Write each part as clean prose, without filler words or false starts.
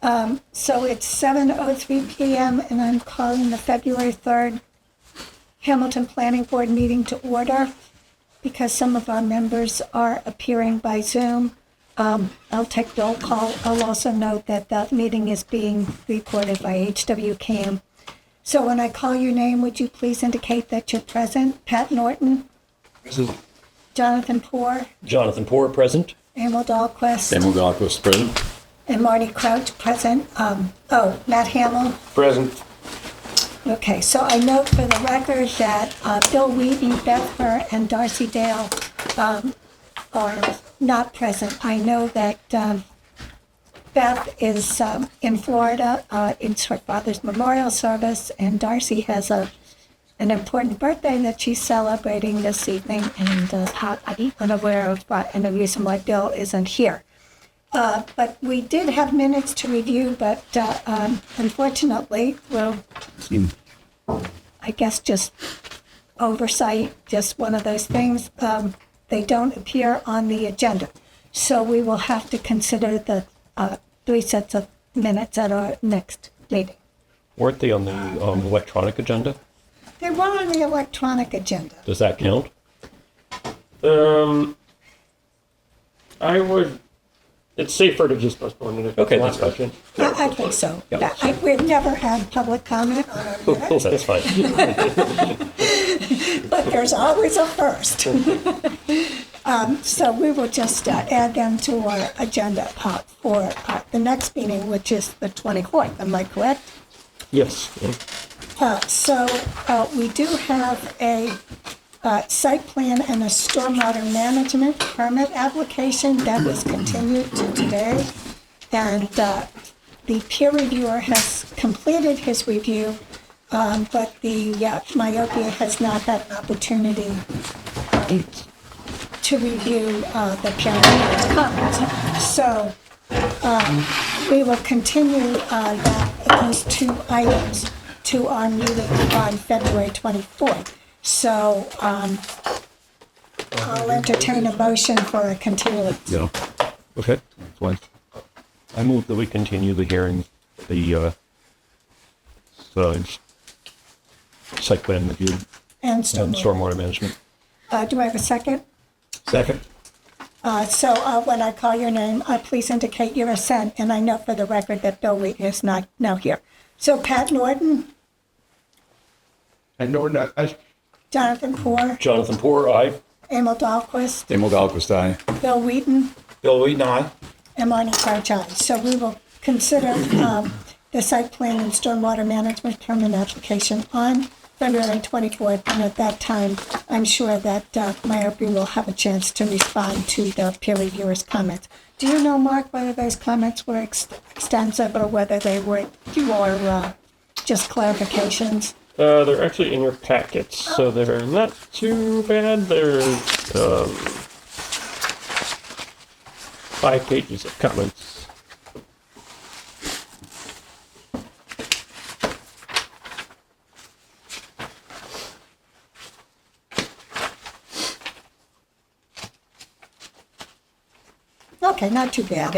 So it's 7:03 p.m. and I'm calling the February 3rd Hamilton Planning Board meeting to order because some of our members are appearing by Zoom. I'll take the roll call. I'll also note that that meeting is being recorded by HWCAM. So when I call your name, would you please indicate that you're present? Pat Norton, Present. Jonathan Poor, Jonathan Poor, present. Emil Dahlquist, Samuel Dahlquist, present. and Marty Crouch, present. Matt Hamill. Present. Okay, so I note for the record that Bill Wheaton, Beth Burr, and Darcy Dale are not present. I know that Beth is in Florida. It's her father's memorial service, and Darcy has an important birthday that she's celebrating this evening, and I'm unaware of any reason why Bill isn't here. But we did have minutes to review, but unfortunately, well, I guess just oversight, just one of those things. They don't appear on the agenda. So we will have to consider the 3 sets of minutes at our next meeting. Weren't they on the electronic agenda? They were on the electronic agenda. Does that count? I would. It's safer to just postpone it. Okay, that's fine. question. I think so. Yeah. We've never had public comment on our minutes, That's fine. but there's always a first. So we will just add them to our agenda for the next meeting, which is the 24th. Am I correct? Yes. So we do have a site plan and a stormwater management permit application that was continued to today. And the peer reviewer has completed his review, but the myopia has not had an opportunity to review the peer reviewer's comments. So we will continue those 2 items to our meeting on February 24th. So I'll entertain a motion for a continuance. Yeah. Okay. That's fine. I move that we continue the hearing, the site plan review And and stormwater. stormwater management. Do I have a second? Second. So when I call your name, please indicate your assent. And I note for the record that Bill Wheaton is not now here. So Pat Norton, And Norton, aye. Jonathan Poor, Jonathan Poor, aye. Emil Dahlquist, Samuel Dahlquist, aye. Bill Wheaton, Bill Wheaton, aye. and Marty Crouch, aye. So we will consider the site plan and stormwater management permit application on February 24th. And at that time, I'm sure that myopia will have a chance to respond to the peer reviewer's comments. Do you know, Mark, whether those comments were extensive or whether they were more just clarifications? They're actually in your packets, so they're not too bad. They're 5 pages of comments. Okay, not too bad.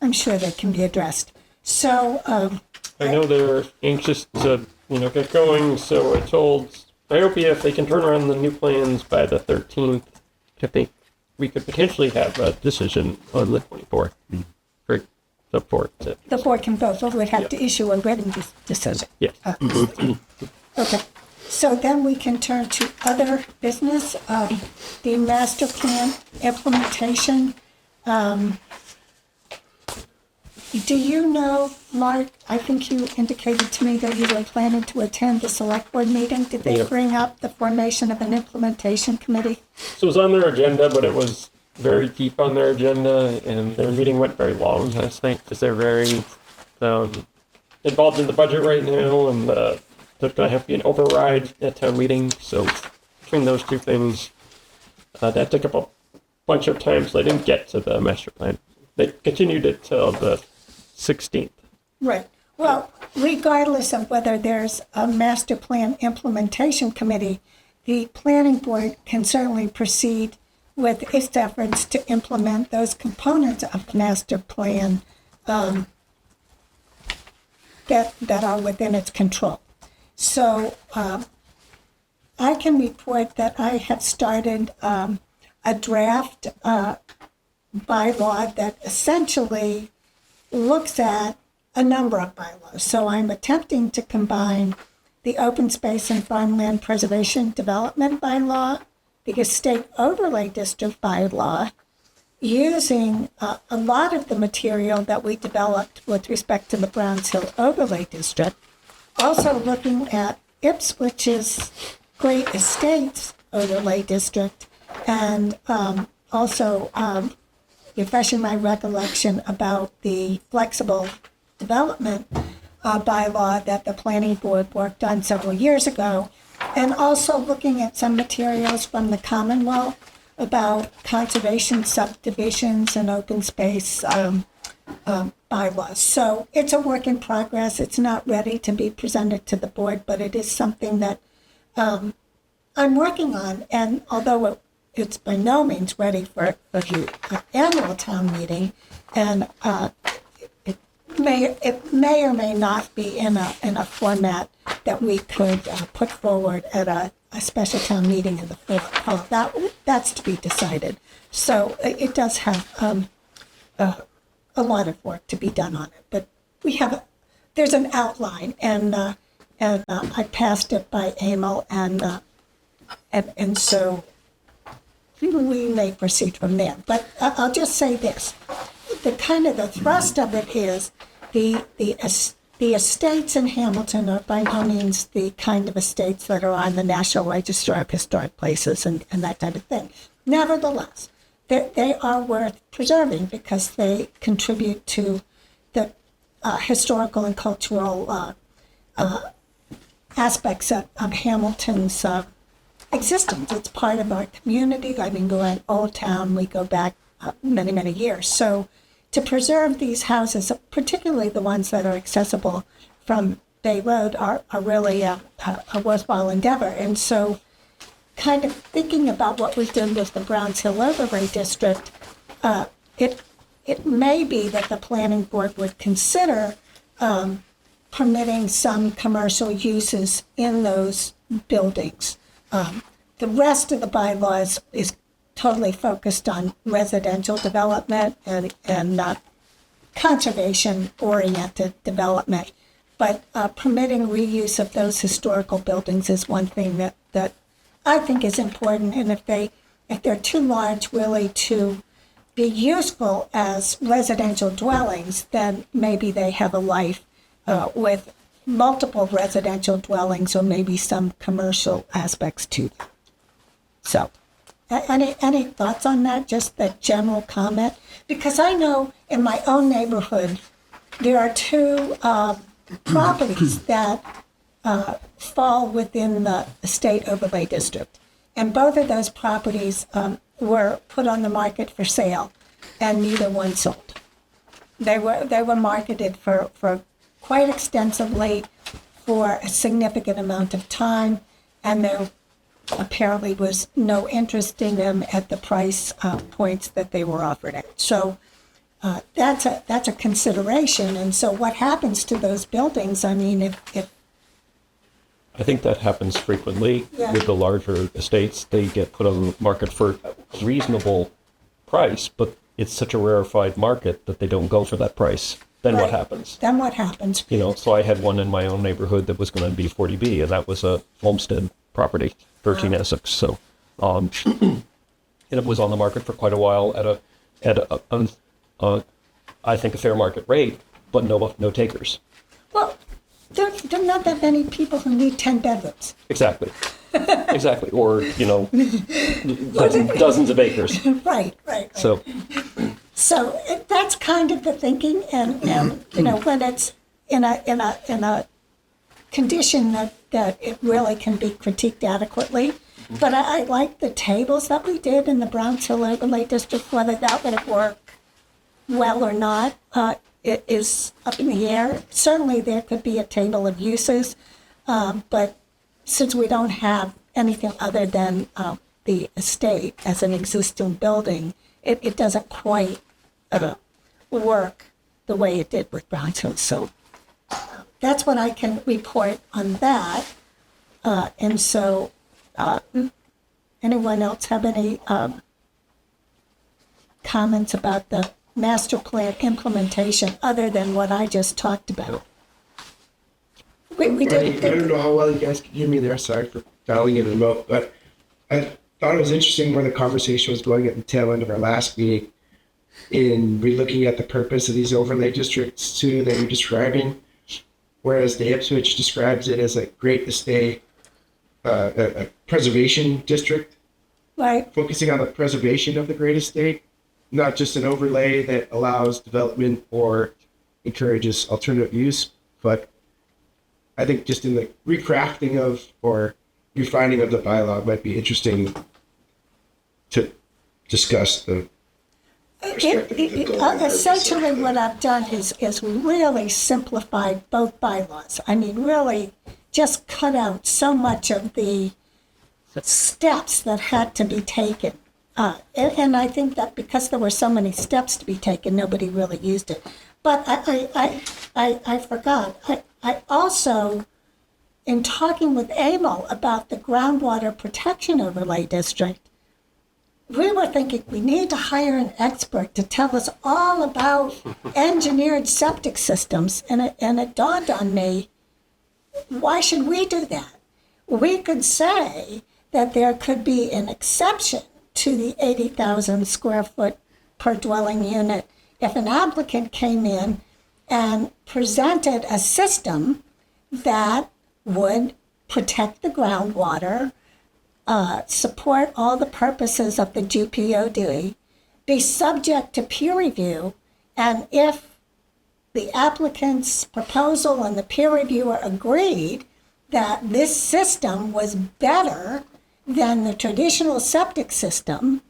I'm sure they can be addressed. So, I know they're anxious to, get going, so I told myopia if they can turn around the new plans by the 13th, we could potentially have a decision on the 24th for the 4th. the board can vote, but would have to issue a written decision. Yes. Okay, so then we can turn to other business, the master plan implementation. Do you know, Mark, I think you indicated to me that you were planning to attend the select board meeting. Did they Yep. bring up the formation of an implementation committee? So it was on their agenda, but it was very deep on their agenda, and their meeting went very long last night because they're very involved in the budget right now, and there's going to have to be an override at town meeting. So between those 2 things, that took up a bunch of time, so they didn't get to the master plan. They continued it till the 16th. Right. Well, regardless of whether there's a master plan implementation committee, the planning board can certainly proceed with its efforts to implement those components of the master plan that are within its control. So I can report that I have started a draft bylaw that essentially looks at a number of bylaws. So I'm attempting to combine the open space and farmland preservation development bylaw, the estate overlay district bylaw, using a lot of the material that we developed with respect to the Browns Hill overlay district, also looking at Ipswich's Great Estates overlay district, and also refreshing my recollection about the flexible development bylaw that the planning board worked on several years ago, and also looking at some materials from the Commonwealth about conservation subdivisions and open space bylaws. So it's a work in progress. It's not ready to be presented to the board, but it is something that I'm working on. And although it's by no means ready for the annual town meeting, and it may or may not be in a format that we could put forward at a special town meeting in the fall. That's to be decided. So it does have a lot of work to be done on it. But there's an outline, and I passed it by Emil, and so we may proceed from there. But I'll just say this: the thrust of it is the estates in Hamilton are by no means the kind of estates that are on the National Register of Historic Places and that type of thing. Nevertheless, they are worth preserving because they contribute to the historical and cultural aspects of Hamilton's existence. It's part of our community. I mean, go at Old Town, we go back many, many years. So to preserve these houses, particularly the ones that are accessible from Bay Road, are really a worthwhile endeavor. And so kind of thinking about what we did with the Browns Hill Overlay District, it may be that the planning board would consider permitting some commercial uses in those buildings. The rest of the bylaws is totally focused on residential development and conservation-oriented development. But permitting reuse of those historical buildings is one thing that I think is important. And if they're too large really to be useful as residential dwellings, then maybe they have a life with multiple residential dwellings or maybe some commercial aspects to them. So, any thoughts on that? Just that general comment? Because I know in my own neighborhood, there are two properties that fall within the estate overlay district. And both of those properties were put on the market for sale, and neither one sold. They were marketed for quite extensively for a significant amount of time, and there apparently was no interest in them at the price points that they were offered at. So that's a consideration. And so what happens to those buildings? I mean, if I think that happens frequently with the larger estates. They get put on the market for a reasonable price, but it's such a rarefied market that they don't go for that price. Then what happens? Then what happens? So I had one in my own neighborhood that was going to be 40B, and that was a homestead property, 13 Essex. So, and it was on the market for quite a while at a I think a fair market rate, but no takers. Well, there are not that many people who need 10 bedrooms. Exactly. Exactly. Or, dozens of acres. Right. So that's kind of the thinking, and when it's in a condition that it really can be critiqued adequately. But I like the tables that we did in the Browns Hill Overlay District. Whether that would work well or not, it is up in the air. Certainly there could be a table of uses, but since we don't have anything other than the estate as an existing building, it doesn't quite work the way it did with Browns Hill. So that's what I can report on that. And so, anyone else have any comments about the master plan implementation other than what I just talked about? We I did. don't know how well you guys can hear me there. Sorry for dialing in remote, but I thought it was interesting where the conversation was going at the tail end of our last meeting in relooking at the purpose of these overlay districts too that you're describing, whereas the Ipswich describes it as a great estate, a preservation district, Right. focusing on the preservation of the great estate, not just an overlay that allows development or encourages alternative use, but I think just in the recrafting of or refining of the bylaw it might be interesting to discuss the Essentially, what I've done is really simplified both bylaws. I mean, really just cut out so much of the steps that had to be taken. And I think that because there were so many steps to be taken, nobody really used it. But I forgot. I also, in talking with Emil about the groundwater protection overlay district, we were thinking we need to hire an expert to tell us all about engineered septic systems. And it dawned on me, why should we do that? We could say that there could be an exception to the 80,000 square foot per dwelling unit if an applicant came in and presented a system that would protect the groundwater, support all the purposes of the GPOD, be subject to peer review, and if the applicant's proposal and the peer reviewer agreed that this system was better than the traditional septic system,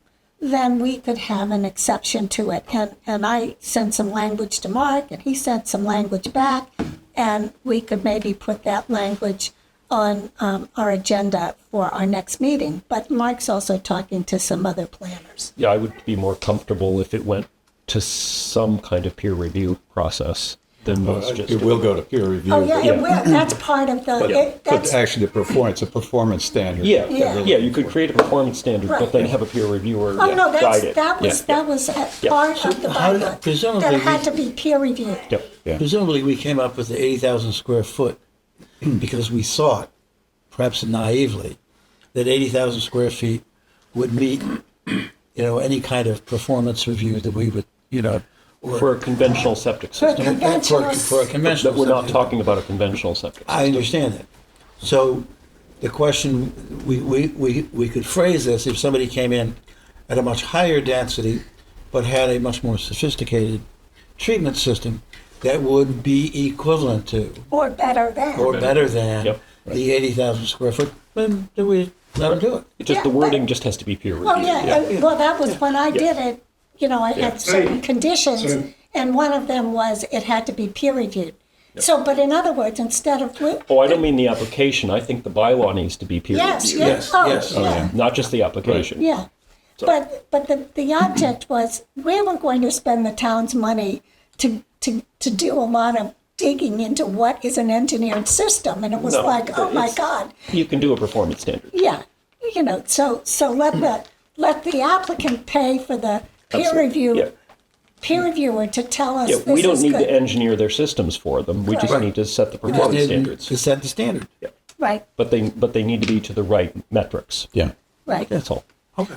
then we could have an exception to it. And I sent some language to Mark, and he sent some language back, and we could maybe put that language on our agenda for our next meeting. But Mark's also talking to some other planners. Yeah, I would be more comfortable if it went to some kind of peer review process than most just. It will go to peer review. Oh, yeah, it will. That's part of the, But that's, actually, it's a performance standard. Yeah, Yeah. yeah, you could create a performance standard, Right. but then have a peer reviewer oh, no, guide it. that was Yeah. part of the how did- bylaw presumably that had we- to be peer reviewed. Yep. Yeah. Presumably, we came up with the 80,000 square foot because we thought, perhaps naively, that 80,000 square feet would meet, any kind of performance review that we would, For a conventional septic For system. conventional, for a conventional. But we're not septic. talking about a conventional septic system. I understand that. So the question, we could phrase this, if somebody came in at a much higher density, but had a much more sophisticated treatment system that would be equivalent to, or better than. or better than, Yep. the 80,000 square foot, then do we let them do it? It just, Yeah, the wording but- just has to be peer reviewed. Oh, yeah, and, well, that was when I did it, I had certain Right. conditions, So- and one of them was it had to be peer reviewed. So, but in other words, instead of, Oh, I don't mean the application. I think the bylaw needs to be peer yes, reviewed. yes, Yes, oh, yes. yeah. Not just the application. Yeah, but the object was, we were going to spend the town's money to do a lot of digging into what is an engineered system, and it was No, like, oh my it's- God, You can do a performance standard. yeah, so let the applicant pay for the peer Absolutely. peer reviewer to tell us Yeah, this we don't is need good. to engineer their systems for them. We just Right. need to set the We just performance need standards. to set the standard. Right, But they need to be to the right metrics. Yeah. right. That's all.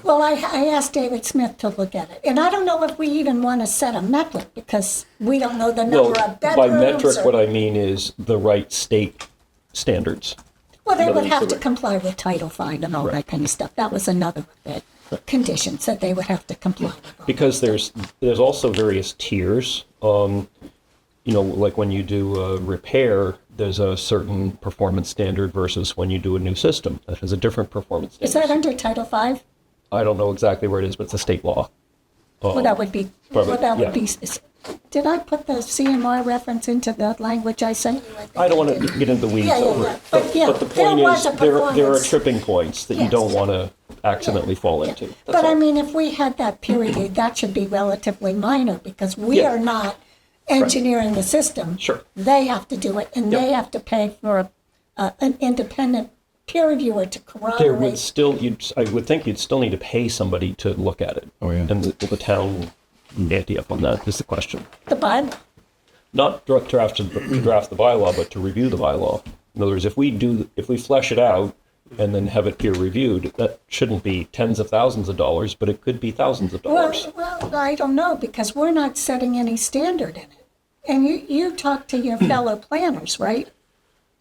Well, I asked David Smith to look at it, and I don't know if we even want to set a metric because we don't know the Well, number of by bedrooms. metric, or- what I mean is the right state standards. Well, they in would other have words, to comply with Title V and all that kind of stuff. That was another of the conditions that they would have to comply with. Because there's also various tiers. Like when you do a repair, there's a certain performance standard versus when you do a new system that has a different performance Is standard. that under Title V? I don't know exactly where it is, but it's a state law. Well, that would be, Probably, would be, did I put the CMR reference into the language I sent you? think I don't want did. to get into the weeds Yeah, yeah, over yeah. it. But, yeah, But the there point was is, a there are performance. tripping points that you Yes. don't want to accidentally fall into. That's But all. I mean, if we had that peer review, that should be relatively minor because we Yeah. are not engineering the system. Sure. They have to do it, and Yep. they have to pay for an independent peer reviewer to There would corroborate. still, I would think you'd still need to pay somebody to look at it. Oh, yeah. And will the town ante up on that is the question. The bylaw. Not draft to draft the bylaw, but to review the bylaw. In other words, if we flesh it out and then have it peer reviewed, that shouldn't be tens of thousands of dollars, but it could be thousands of dollars. Well, I don't know, because we're not setting any standard in it. And you talk to your fellow planners, right?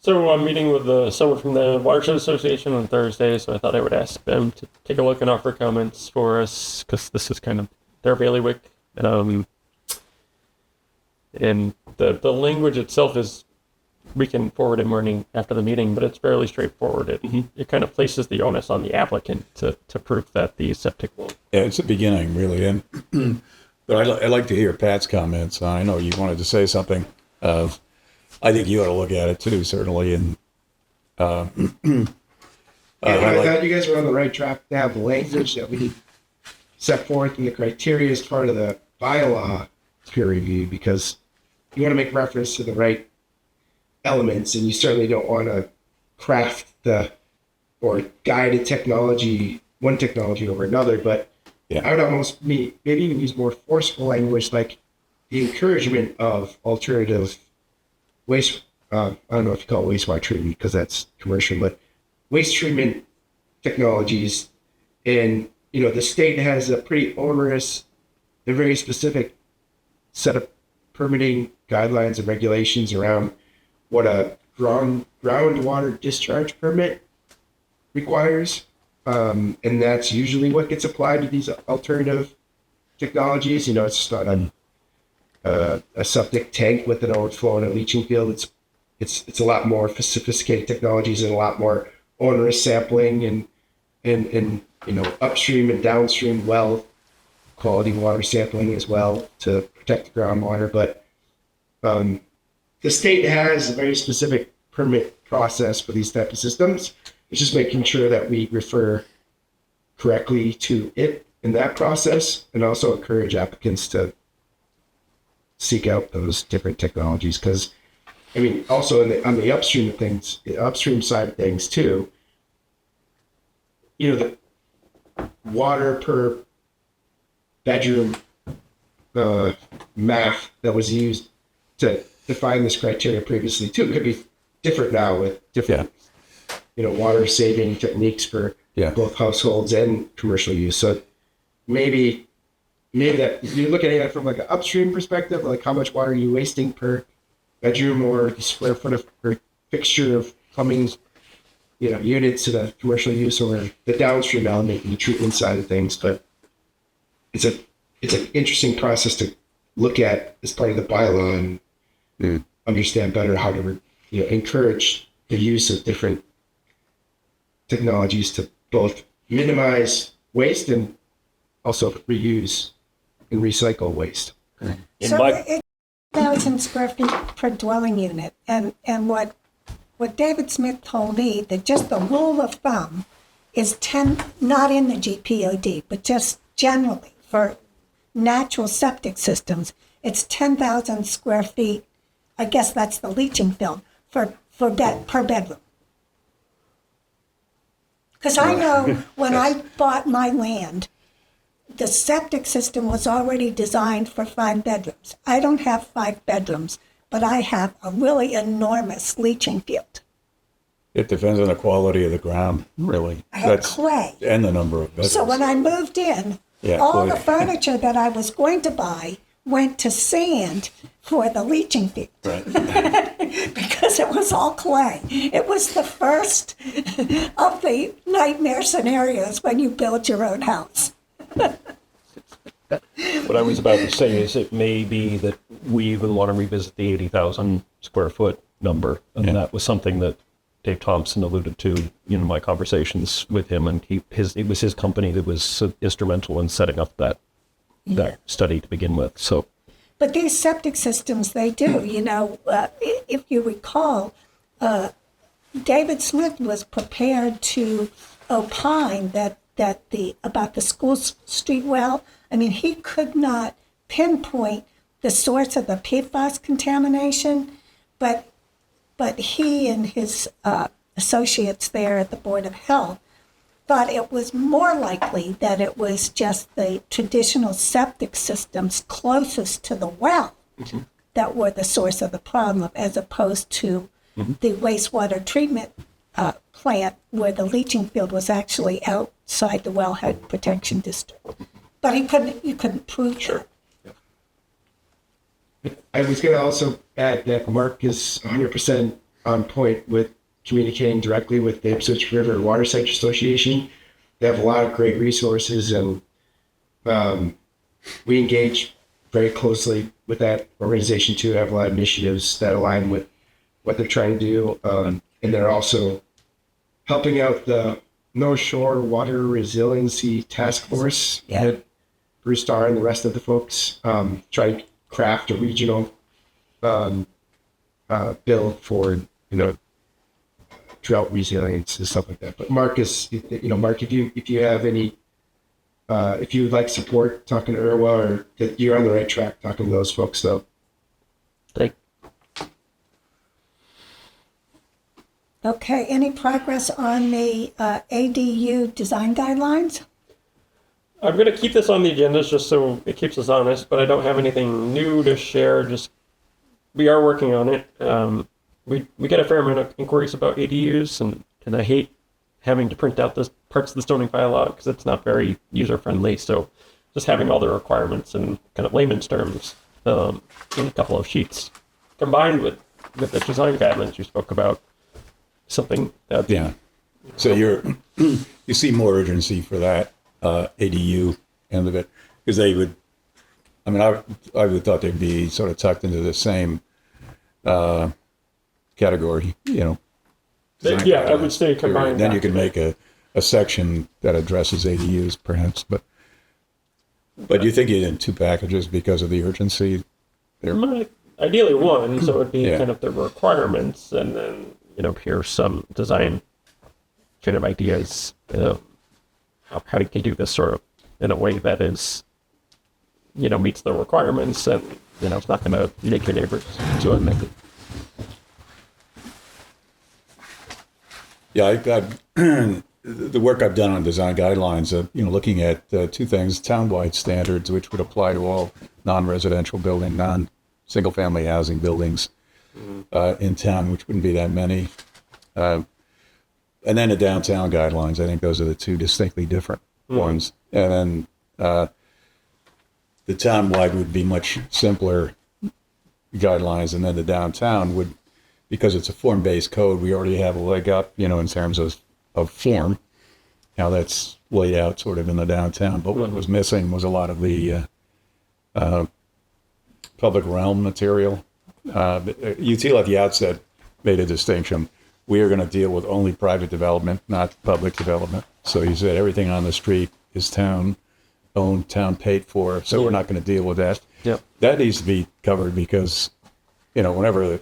So I'm meeting with someone from the Watershed Association on Thursday, so I thought I would ask them to take a look and offer comments for us, because this is kind of their bailiwick. And the language itself is, we can forward it morning after the meeting, but it's fairly straightforward. It kind of places the onus on the applicant to prove that the septic will. Yeah, it's the beginning, really. And but I'd like to hear Pat's comments. I know you wanted to say something. I think you ought to look at it too, certainly. And I thought you guys were on the right track to have the language that we set forth in the criteria as part of the bylaw peer review, because you want to make reference to the right elements, and you certainly don't want to craft or guide a technology, one technology over another. But Yeah. I would almost maybe even use more forceful language, like the encouragement of alternative waste. I don't know if you call it wastewater treatment because that's commercial, but waste treatment technologies. And the state has a pretty onerous, a very specific set of permitting guidelines and regulations around what a groundwater discharge permit requires. And that's usually what gets applied to these alternative technologies. It's not a septic tank with an overflow and a leaching field. It's a lot more sophisticated technologies and a lot more onerous sampling and upstream and downstream well quality water sampling as well to protect the groundwater. But the state has a very specific permit process for these type of systems. It's just making sure that we refer correctly to it in that process, and also encourage applicants to seek out those different technologies. Because, also on the upstream of things, the upstream side of things too, the water per bedroom math that was used to define this criteria previously too could be different now with different water saving techniques for both households and commercial use. So maybe that if you're looking at it from like an upstream perspective, like how much water are you wasting per bedroom or square foot of or fixture of plumbing, units to the commercial use, or the downstream element in the treatment side of things. But it's an interesting process to look at as part of the bylaw and understand better how to encourage the use of different technologies to both minimize waste and also reuse and recycle waste. So 1,000 square feet per dwelling unit. And what David Smith told me, that just the rule of thumb is 10, not in the GPOD, but just generally for natural septic systems, it's 10,000 square feet. I guess that's the leaching field per bedroom. Because I know when I bought my land, the septic system was already designed for 5 bedrooms. I don't have 5 bedrooms, but I have a really enormous leaching field. It depends on the quality of the ground, really. I had clay. And the number of bedrooms. So when I moved in, Yeah, all clay. the furniture that I was going to buy went to sand for the leaching field. Right. Because it was all clay. It was the first of the nightmare scenarios when you build your own house. What I was about to say is it may be that we even want to revisit the 80,000 square foot number. And that was something that Dave Thompson alluded to in my conversations with him. And it was his company that was instrumental in setting up that study to begin with. So, But these septic systems, they do, if you recall, David Smith was prepared to opine about the school street well. He could not pinpoint the source of the PFAS contamination, but he and his associates there at the Board of Health thought it was more likely that it was just the traditional septic systems closest to the well that were the source of the problem, as opposed to the wastewater treatment plant where the leaching field was actually outside the wellhead protection district. But you couldn't prove that. I was going to also add that Mark is 100% on point with communicating directly with the Ipswich River Waterside Association. They have a lot of great resources, and we engage very closely with that organization too. Have a lot of initiatives that align with what they're trying to do, and they're also helping out the North Shore Water Resiliency Task Force. That Bruce Starr and the rest of the folks try to craft a regional bill for drought resilience and stuff like that. But Mark, if you have any, if you would like support talking to IRWA, or that you're on the right track talking to those folks, though. Okay, any progress on the ADU design guidelines? I'm going to keep this on the agenda just so it keeps us honest, but I don't have anything new to share. Just we are working on it. We get a fair amount of inquiries about ADUs, and I hate having to print out the parts of the zoning bylaw because it's not very user friendly. So just having all the requirements in kind of layman's terms in a couple of sheets combined with the design guidelines you spoke about, something that Yeah. So you see more urgency for that ADU end of it, because they would, I mean, I would thought they'd be sort of tucked into the same category, design Yeah, I would guidelines, say combine period. Then that. you can make a section that addresses ADUs perhaps, but you think you did two packages because of the urgency there? Ideally one, so it would be Yeah. kind of the requirements, and then here's some design kind of ideas. How do you do this sort of in a way that is, meets the requirements, and it's not going to make your neighbors too unhappy. Yeah, the work I've done on design guidelines, looking at two things: townwide standards, which would apply to all non-residential building, non-single-family housing buildings in town, which wouldn't be that many, and then the downtown guidelines. I think those are the two distinctly different ones. And then the townwide would be much simpler guidelines, and then the downtown would, because it's a form-based code, we already have a leg up, in terms of form, how that's laid out sort of in the downtown. But what was missing was a lot of the public realm material. UTL at the outset made a distinction. We are going to deal with only private development, not public development. So you said everything on the street is town-owned, town-paid for, so we're not going to deal with that. Yep. That needs to be covered because, whenever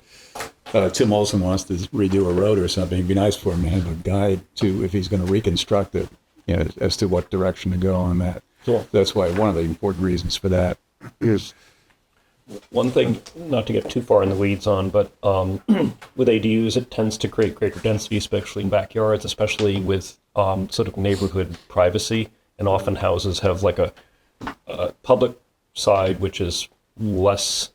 Tim Olson wants to redo a road or something, it'd be nice for him to have a guide to, if he's going to reconstruct it, as to what direction to go on that. Sure. That's why one of the important reasons for that is, One thing, not to get too far in the weeds on, but with ADUs, it tends to create greater density, especially in backyards, especially with sort of neighborhood privacy. And often houses have like a public side, which is less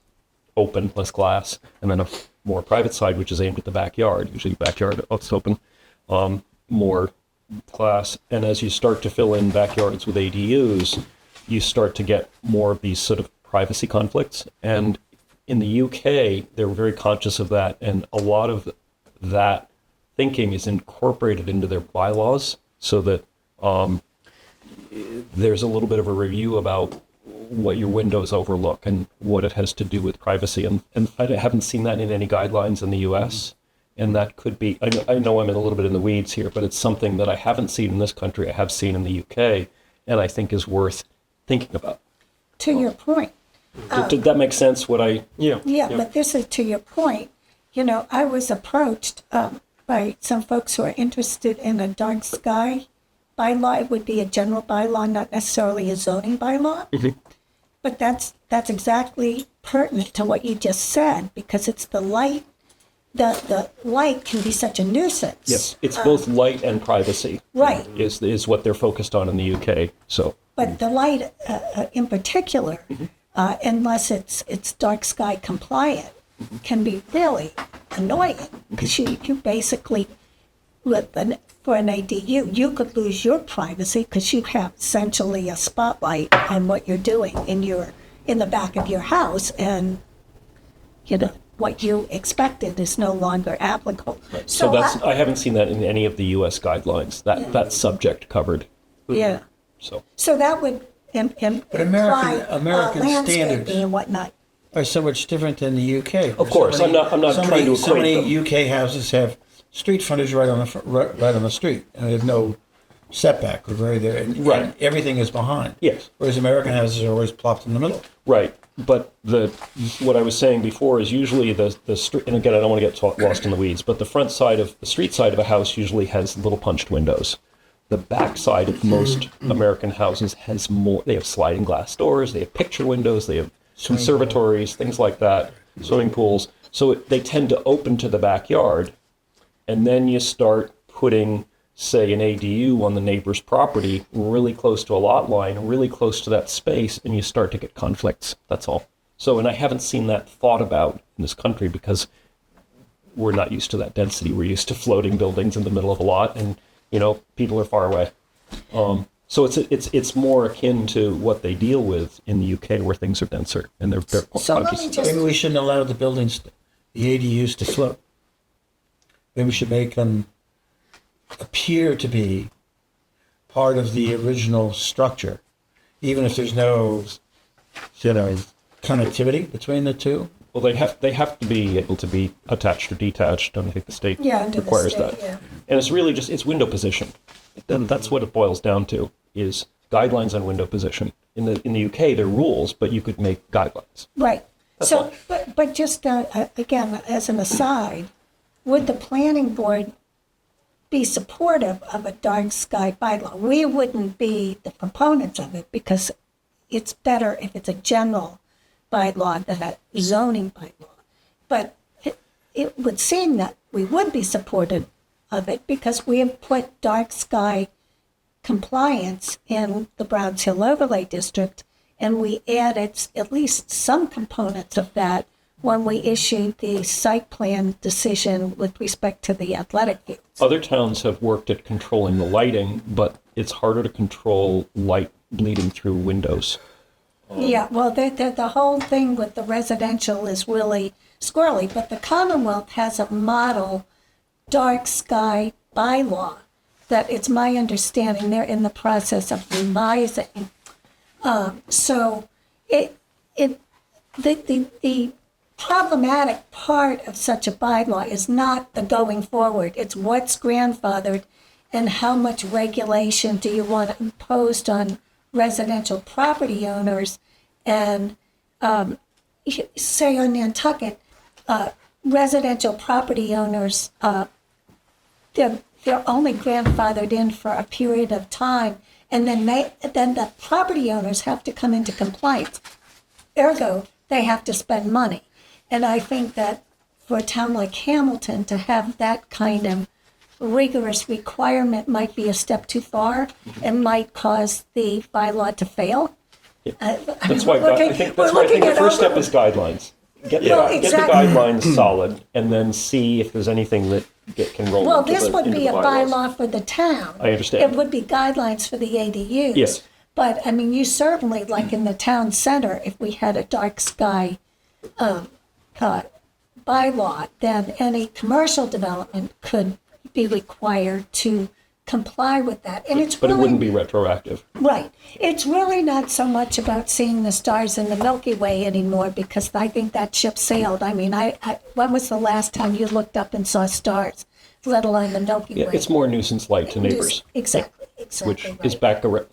open, less glass, and then a more private side, which is aimed at the backyard. Usually backyard, it's open, more glass. And as you start to fill in backyards with ADUs, you start to get more of these sort of privacy conflicts. And in the UK, they're very conscious of that. And a lot of that thinking is incorporated into their bylaws so that there's a little bit of a review about what your windows overlook and what it has to do with privacy. And I haven't seen that in any guidelines in the US. And that could be, I know I'm in a little bit in the weeds here, but it's something that I haven't seen in this country, I have seen in the UK, and I think is worth thinking about. To your point. Did that make sense, what I... Yeah, but this is to your point. I was approached by some folks who are interested in a dark sky bylaw. It would be a general bylaw, not necessarily a zoning bylaw. But that's exactly pertinent to what you just said, because it's the light. The light can be such a nuisance. Yes, it's both light and privacy. Right. Is what they're focused on in the UK. So But the light, in particular, unless it's dark sky compliant, can be really annoying, because you basically, for an ADU, you could lose your privacy because you have essentially a spotlight on what you're doing in the back of your house, and what you expected is no longer applicable. so I haven't seen that in any of the US guidelines. That subject covered. Yeah. So that would imply American landscaping standards and whatnot. are so much different than the UK. Of course, I'm not trying to So equate many them. UK houses have street frontage right on the street, and there's no setback or very there, and everything is behind. Yes. Whereas American houses are always plopped in the middle. Right, but what I was saying before is usually the street, and again, I don't want to get lost in the weeds, but the street side of a house usually has little punched windows. The back side of most American houses has more. They have sliding glass doors, they have picture windows, they have conservatories, things like that, swimming pools. So they tend to open to the backyard, and then you start putting, say, an ADU on the neighbor's property really close to a lot line, really close to that space, and you start to get conflicts. That's all. So, and I haven't seen that thought about in this country because we're not used to that density. We're used to floating buildings in the middle of a lot, and people are far away. So it's more akin to what they deal with in the UK, where things are denser and they're So let me obviously- just Maybe we shouldn't allow the ADUs to float. Maybe we should make them appear to be part of the original structure, even if there's no, connectivity between the two. Well, they have to be able to be attached or detached. I think the state under the requires state, that. yeah. And it's really just it's window position. And that's what it boils down to is guidelines on window position. In the UK, there are rules, but you could make guidelines. Right. That's So, all. but just again, as an aside, would the planning board be supportive of a dark sky bylaw? We wouldn't be the proponents of it because it's better if it's a general bylaw than a zoning bylaw. But it would seem that we would be supportive of it because we have put dark sky compliance in the Browns Hill Overlay District, and we added at least some components of that when we issued the site plan decision with respect to the athletic fields. Other towns have worked at controlling the lighting, but it's harder to control light bleeding through windows. Yeah, well, the whole thing with the residential is really squirrely, but the Commonwealth has a model dark sky bylaw that it's my understanding they're in the process of revising. So the problematic part of such a bylaw is not the going forward. It's what's grandfathered and how much regulation do you want imposed on residential property owners. And say on Nantucket, residential property owners, they're only grandfathered in for a period of time, and then the property owners have to come into compliance. Ergo, they have to spend money. And I think that for a town like Hamilton to have that kind of rigorous requirement might be a step too far and might cause the bylaw to fail. That's why I think the first step is guidelines. Get the exactly. guidelines solid, and then see if there's anything that can roll. Well, into this the, would into be the a bylaws. bylaw for the town. I understand. It would be guidelines for the ADUs. Yes. But, I mean, you certainly, like in the town center, if we had a dark sky bylaw, then any commercial development could be required to comply with that. And it's But really, it wouldn't be retroactive. right. It's really not so much about seeing the stars in the Milky Way anymore, because I think that ship sailed. I mean, when was the last time you looked up and saw stars, let alone the Milky Yeah, Way? it's more nuisance light to neighbors. Exactly. Which right. is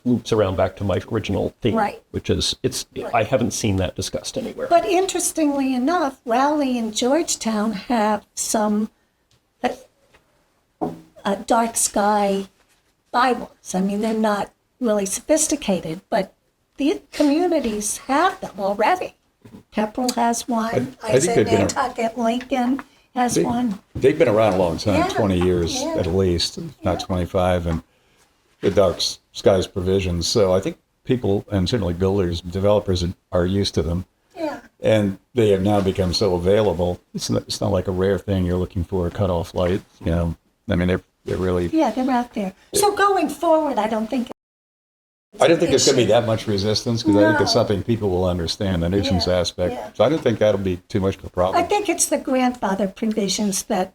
loops around back to my original theme, Right. which is I haven't seen that discussed anywhere. But interestingly enough, Raleigh and Georgetown have some dark sky bylaws. I mean, they're not really sophisticated, but the communities have them already. Pepperell has one. I think they've been a- Nantucket Lincoln has They- one. They've been around a long time, Yeah, 20 years yeah. at least, if not 25, and the dark skies provisions. So I think people, and certainly builders, developers are used to them. Yeah. And they have now become so available. It's not like a rare thing you're looking for a cutoff light. You know, I mean, they're really. Yeah, they're out there. So going forward, I don't think. I don't think there's going to be that much resistance because I think it's No. something people will understand, the nuisance Yeah, aspect. yeah. So I don't think that'll be too much of a I problem. think it's the grandfather provisions that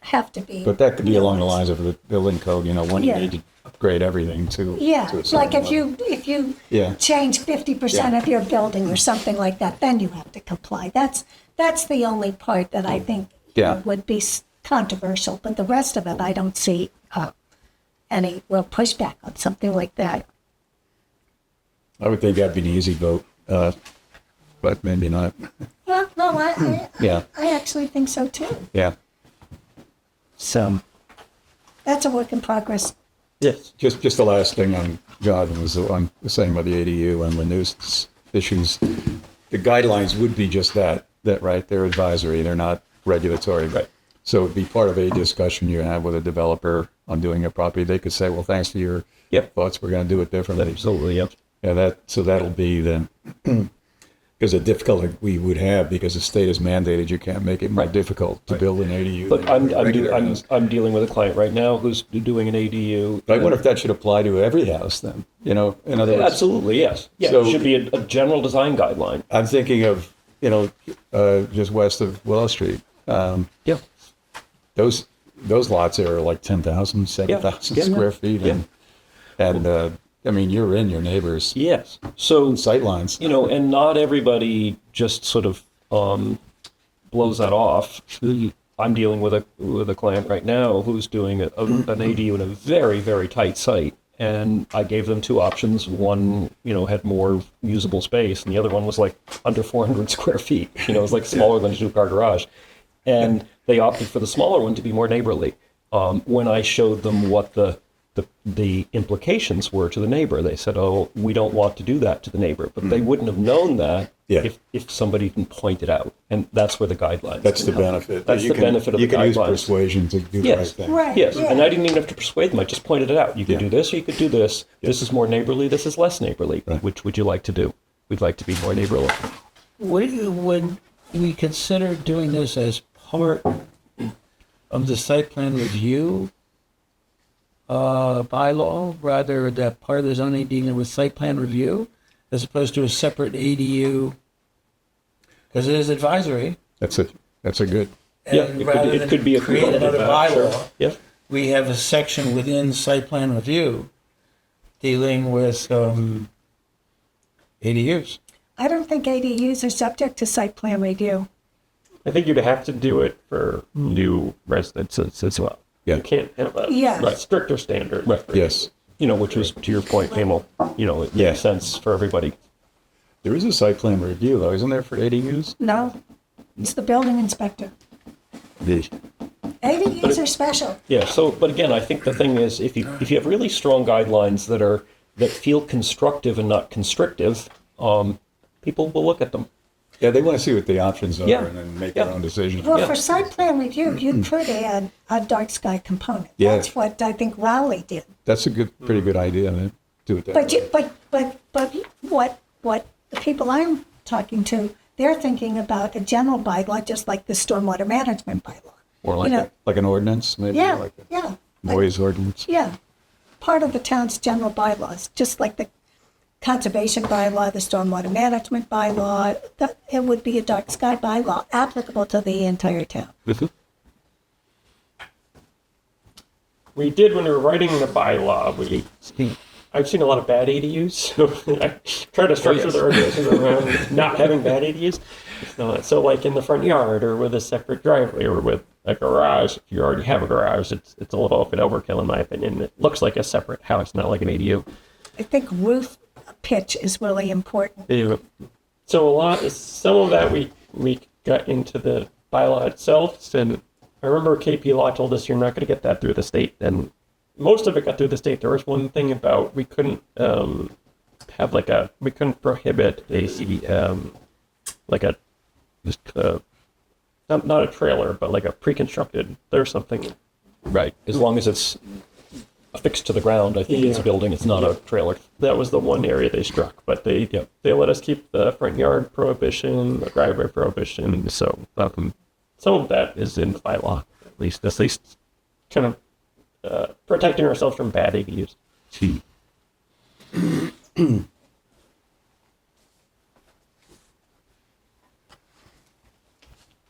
have to be. But that could be along the lines of the building code. You know, when Yeah. you need to upgrade everything to. Yeah, to a certain like if level. you Yeah. change 50% of your building or something like that, then you have to comply. That's the only part that I think Yeah. would be controversial. But the rest of it, I don't see any real pushback on something like that. I would think that'd be an easy vote, but maybe not. Well, no, Yeah. I actually think so too. Yeah. So, That's a work in progress. Yes. Just the last thing on Jonathan was on saying about the ADU and the nuisance issues. The guidelines would be just that right? They're advisory. They're not regulatory. Right. So it'd be part of a discussion you have with a developer on doing a property. They could say, well, thanks to your Yep. thoughts, we're going to do it differently. absolutely, yep. Yeah, that'll be then, because the difficulty we would have, because the state has mandated you can't make it more difficult to build an ADU. But than a I'm regular house. dealing with a client right now who's doing an ADU. But I wonder if that should apply to every house then, you know, in other words. Absolutely, yes. Yeah, So- it should be a general design guideline. I'm thinking of, you know, just west of Willow Street. Yeah. Those lots are like 10,000, 7,000 Yeah. square feet. And I mean, you're in your neighbor's Yes. So, sightlines. you know, and not everybody just sort of blows that off. I'm dealing with a client right now who's doing an ADU in a very, very tight site. And I gave them two options. One, you know, had more usable space, and the other one was like under 400 square feet. You know, it was like smaller than a two-car garage. And they opted for the smaller one to be more neighborly. When I showed them what the implications were to the neighbor, they said, "Oh, we don't want to do that to the neighbor." But they wouldn't have known that Yeah. if somebody didn't point it out. And that's where the guidelines. That's the come. benefit. That's You the can- benefit of you the can use guidelines. persuasion to do the right Yes. thing. Right. Yes, yeah. and I didn't even have to persuade them. I just pointed it out. You could Yeah. do this, or you could do this. This is more neighborly. This is less neighborly. Right. Which would you like to do? We'd like to be more neighborly. Would we consider doing this as part of the site plan review bylaw, rather that part of the zoning dealing with site plan review, as opposed to a separate ADU? Because it is advisory. That's a good. Yeah, and it rather could, it than could be a create component of another that. bylaw. Sure. Yeah. We have a section within site plan review dealing with ADUs. I don't think ADUs are subject to site plan review. I think you'd have to do it for new residences as well. Yeah. You can't have a Yes. stricter standard. Right. Yes. You know, which was to your point, Emil. You know, it Yeah. makes sense for everybody. There is a site plan review though, isn't there, for ADUs? No, it's the building inspector. The, ADUs are special. Yeah. So, but again, I think the thing is, if you have really strong guidelines that feel constructive and not constrictive, people will look at them. yeah, they want to see what the options are Yeah. and then make Yeah. their own decision. Well, Yeah. for site plan review, you could add a dark sky component. Yeah. That's what I think Raleigh did. That's a pretty good idea. Then do it that But way. what the people I'm talking to, they're thinking about a general bylaw, just like the stormwater management bylaw. Or like you know, like an ordinance, maybe Yeah, like a yeah. Like- noise ordinance. Yeah, part of the town's general bylaws, just like the conservation bylaw, the stormwater management bylaw, it would be a dark sky bylaw applicable to the entire town. We did when we were writing the bylaw. I've seen a lot of bad ADUs, so I try to structure the regulations around not having bad ADUs. So like in the front yard or with a separate driveway or with a garage, if you already have a garage, it's a little bit overkill in my opinion. It looks like a separate house, not like an ADU. I think roof pitch is really important. So some of that we got into the bylaw itself, and I remember KP Law told us you're not going to get that through the state, and most of it got through the state. There was one thing about we couldn't prohibit like a just not a trailer, but like a pre-constructed or something. Right. As long as it's affixed to the ground, I think it's a building. It's not a trailer. That was the one area they struck, but they let us keep the front yard prohibition, the driveway prohibition. So some of that is in the bylaw, at least kind of protecting ourselves from bad ADUs.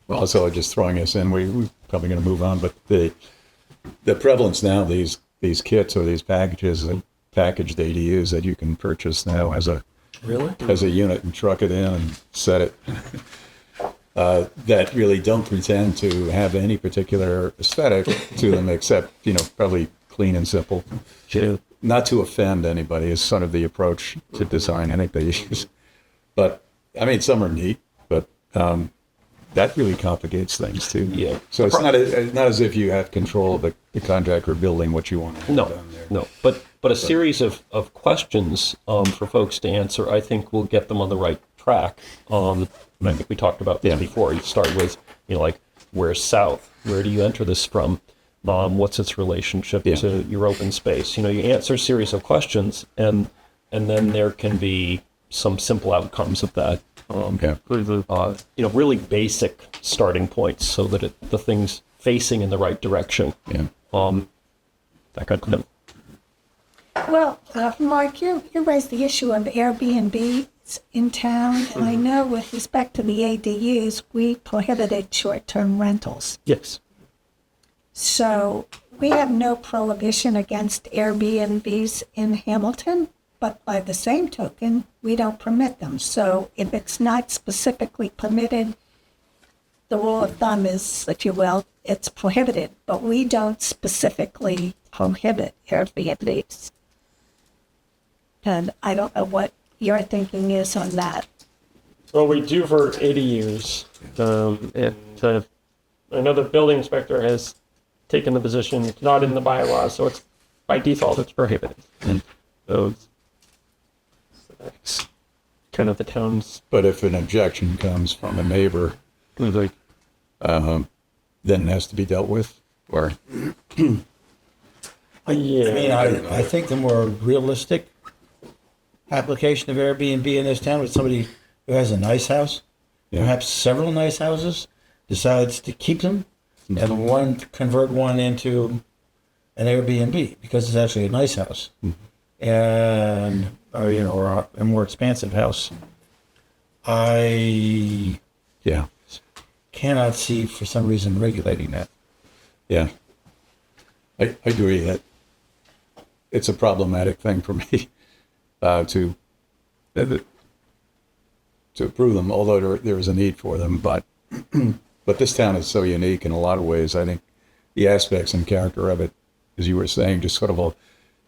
Well, so just throwing us in, we're probably going to move on, but the prevalence now of these kits or these packages, packaged ADUs that you can purchase now as a unit and truck it in and set it, that really don't pretend to have any particular aesthetic to them, except, probably clean and simple. Not to offend anybody is sort of the approach to design anything. But, I mean, some are neat, but that really complicates things too. Yeah. So it's not as if you have control of the contractor building what you want to have done there. No. But a series of questions for folks to answer, I think, will get them on the right track. And I think we talked about this before. You start with, like, where's south? Where do you enter this from? What's its relationship to your open space? You answer a series of questions, and then there can be some simple outcomes of that. Really basic starting points so that the thing's facing in the right direction. Yeah. That kind of thing. Well, Mark, you raised the issue of Airbnbs in town, and I know with respect to the ADUs, we prohibited short-term rentals. Yes. So we have no prohibition against Airbnbs in Hamilton, but by the same token, we don't permit them. So if it's not specifically permitted, the rule of thumb is, if you will, it's prohibited, but we don't specifically prohibit Airbnbs. And I don't know what your thinking is on that. Well, we do for ADUs, and I know the building inspector has taken the position it's not in the bylaws, so it's by default it's prohibited. So that's kind of the town's. But if an objection comes from a neighbor, then it has to be dealt with, or I mean, I think the more realistic application of Airbnb in this town with somebody who has a nice house, perhaps several nice houses, decides to keep them and convert one into an Airbnb because it's actually a nice house, and or a more expansive house. I cannot see for some reason regulating that. Yeah, I agree that it's a problematic thing for me to approve them, although there is a need for them. But but this town is so unique in a lot of ways. I think the aspects and character of it, as you were saying, just sort of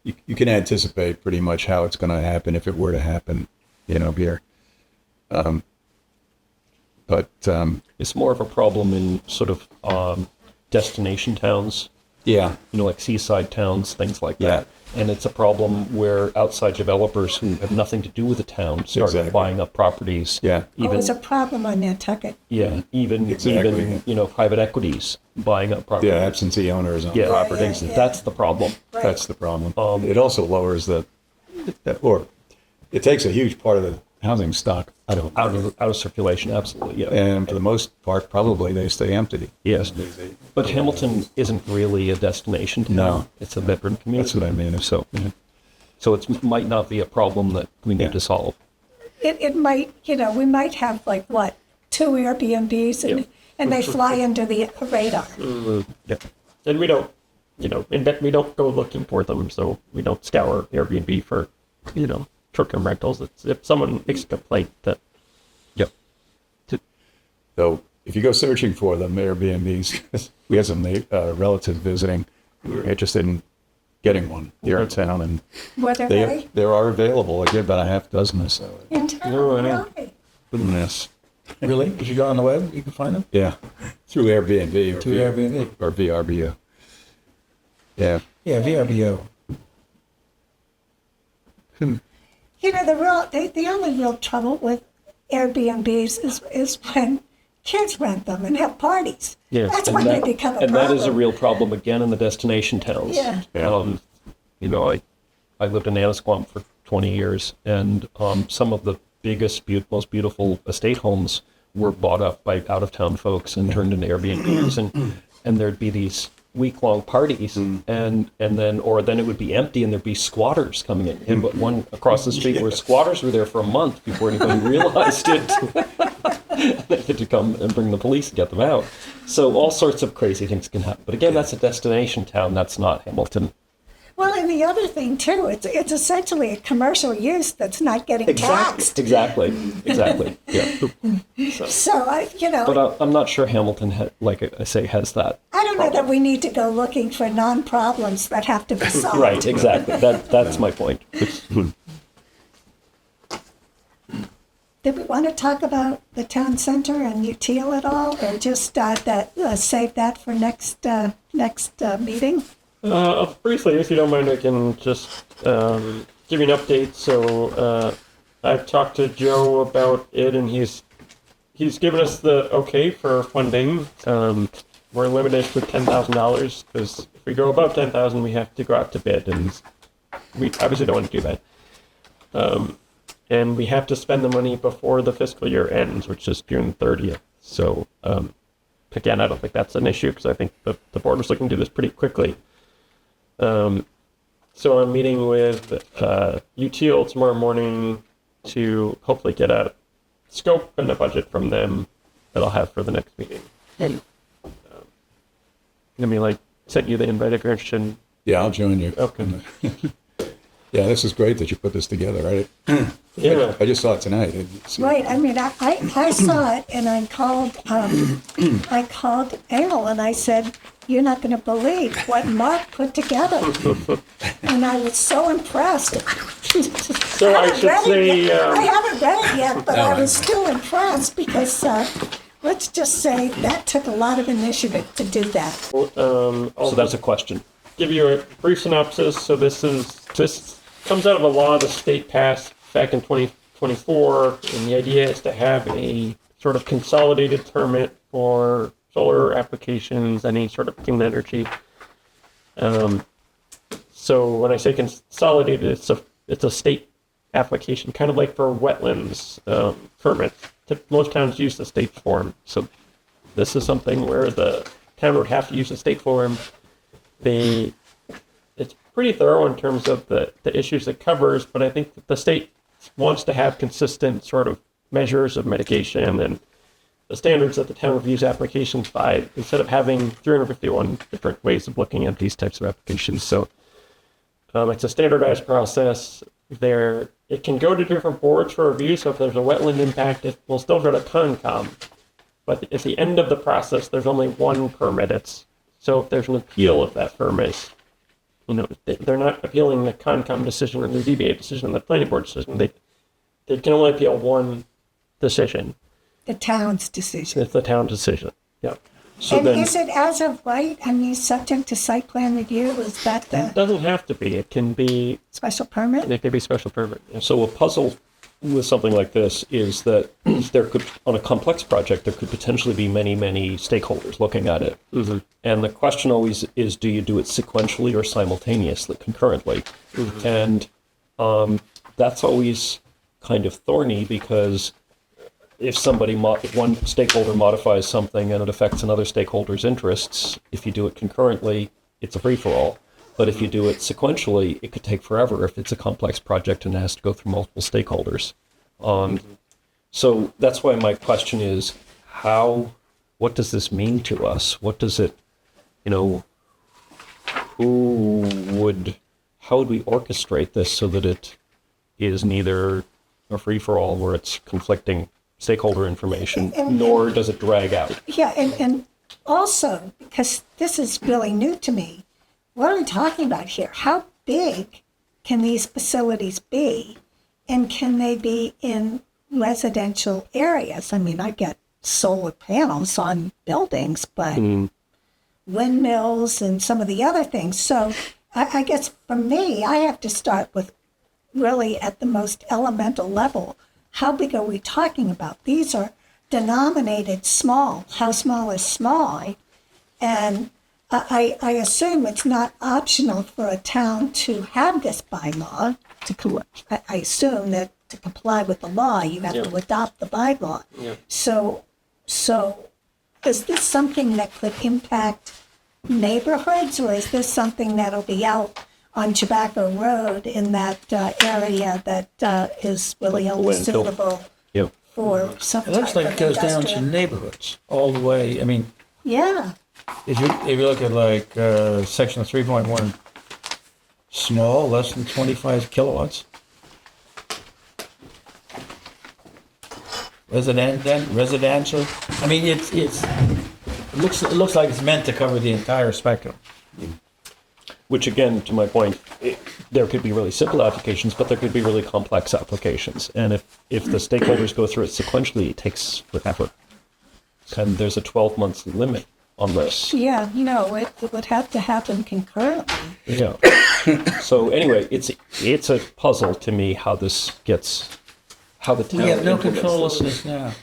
you can anticipate pretty much how it's going to happen if it were to happen, here. But it's more of a problem in sort of destination towns. Yeah. Like seaside towns, things like that. And it's a problem where outside developers who have nothing to do with the town start buying up properties. Yeah. It's a problem on Nantucket. Yeah, even private equities buying up properties. Yeah, absentee owners on properties. That's the problem. Right. That's the problem. It also lowers or it takes a huge part of the housing stock out of circulation. Absolutely. Yeah. And for the most part, probably they stay empty. Yes. But Hamilton isn't really a destination town. No. It's a veteran community. That's what I mean. So it might not be a problem that we need to solve. It might, we might have 2 Airbnbs and they fly under the radar. Yeah. And we don't, we don't go looking for them, so we don't scour Airbnb for, short-term rentals. It's if someone makes a complaint that. Yep. So if you go searching for them, Airbnbs, we had some relatives visiting who were interested in getting one here in town, and Whether they are available. I get about a half dozen or so. in town, No, I know. really? Goodness. Really? If you go on the web, you can find them? Yeah, through Airbnb or Through Airbnb. or VRBO. Yeah. Yeah, VRBO. The only real trouble with Airbnbs is when kids rent them and have parties. Yes, That's and when that, they become a and problem. that is a real problem again in the destination towns. Yeah. You know, I lived in Annisquam for 20 years, and some of the biggest, most beautiful estate homes were bought up by out-of-town folks and turned into Airbnbs, and there'd be these week-long parties, and then it would be empty, and there'd be squatters coming in. And one across the street where squatters were there for a month before anybody realized it. They had to come and bring the police to get them out. So all sorts of crazy things can happen. But again, that's a destination town. That's not Hamilton. Well, and the other thing too, it's essentially a commercial use that's not getting taxed. Exactly. Yeah. So But I'm not sure Hamilton, like I say, has that. I don't know that we need to go looking for non-problems that have to be solved. Right, exactly. That's my point. Did we want to talk about the town center and Utile at all, or just save that for next meeting? Briefly, if you don't mind, I can just give you an update. So I've talked to Joe about it, and he's given us the okay for funding. We're limited to $10,000 because if we go above $10,000, we have to go out to bid, and we obviously don't want to do that. And we have to spend the money before the fiscal year ends, which is June 30th. So again, I don't think that's an issue because I think the board was looking to do this pretty quickly. So I'm meeting with Utile tomorrow morning to hopefully get a scope and a budget from them that I'll have for the next meeting. Let me send you the invite if you're interested in. Yeah, I'll join you. Okay. Yeah, this is great that you put this together, right? Yeah. I just saw it tonight. Right. I mean, I saw it, and I called Al, and I said, "You're not going to believe what Mark put together," and I was so impressed. So I should say, I haven't read it yet, but I was still impressed because let's just say that took a lot of initiative to do that. So that's a question. Give you a brief synopsis. So this comes out of a law the state passed back in 2024, and the idea is to have a sort of consolidated permit for solar applications, any sort of clean energy. So when I say consolidated, it's a state application, kind of like for wetlands permits. Most towns use the state form, so this is something where the town would have to use the state form. It's pretty thorough in terms of the issues it covers, but I think that the state wants to have consistent sort of measures of mitigation and the standards that the town reviews applications by, instead of having 351 different ways of looking at these types of applications. So it's a standardized process. It can go to different boards for review, so if there's a wetland impact, it will still go to Concom. But at the end of the process, there's only one permit. So if there's an appeal of that permit, they're not appealing the Concom decision or the ZBA decision, the planning board decision. They can only appeal one decision. The town's decision. It's the town decision. Yeah. So And then is it as of right? I mean, subject to site plan review? Is that it the doesn't have to be. It can be. special permit? It can be special permit. Yeah. So a puzzle with something like this is that there could, on a complex project, there could potentially be many, many stakeholders looking at it. Mm-hmm. And the question always is, do you do it sequentially or simultaneously, concurrently? Mm-hmm. And that's always kind of thorny because if one stakeholder modifies something and it affects another stakeholder's interests, if you do it concurrently, it's a free-for-all. But if you do it sequentially, it could take forever if it's a complex project and it has to go through multiple stakeholders. So that's why my question is, what does this mean to us? What does it, how would we orchestrate this so that it is neither a free-for-all where it's conflicting stakeholder information, nor does it drag out? Yeah, and also, because this is really new to me, what are we talking about here? How big can these facilities be? And can they be in residential areas? I mean, I get solar panels on buildings, but windmills and some of the other things. So I guess for me, I have to start with really at the most elemental level. how big are we talking about? These are denominated small. How small is small? And I assume it's not optional for a town to have this bylaw. I assume that to comply with the law, you have to adopt the bylaw. Yeah. So is this something that could impact neighborhoods, or is this something that'll be out on Tobacco Road in that area that is really only Landfill. suitable Yeah. for some It looks type like of it goes down to industrial? neighborhoods all the way. I mean, Yeah, if you look at like section 3.1, small, less than 25 kilowatts. Residential. I mean, it looks like it's meant to cover the entire spectrum. Which again, to my point, there could be really simple applications, but there could be really complex applications. And if the stakeholders go through it sequentially, it takes forever. And there's a 12-month limit on this. yeah, no, it would have to happen concurrently. Yeah. So anyway, it's a puzzle to me how this gets, how the town We have no implements control this. over this now.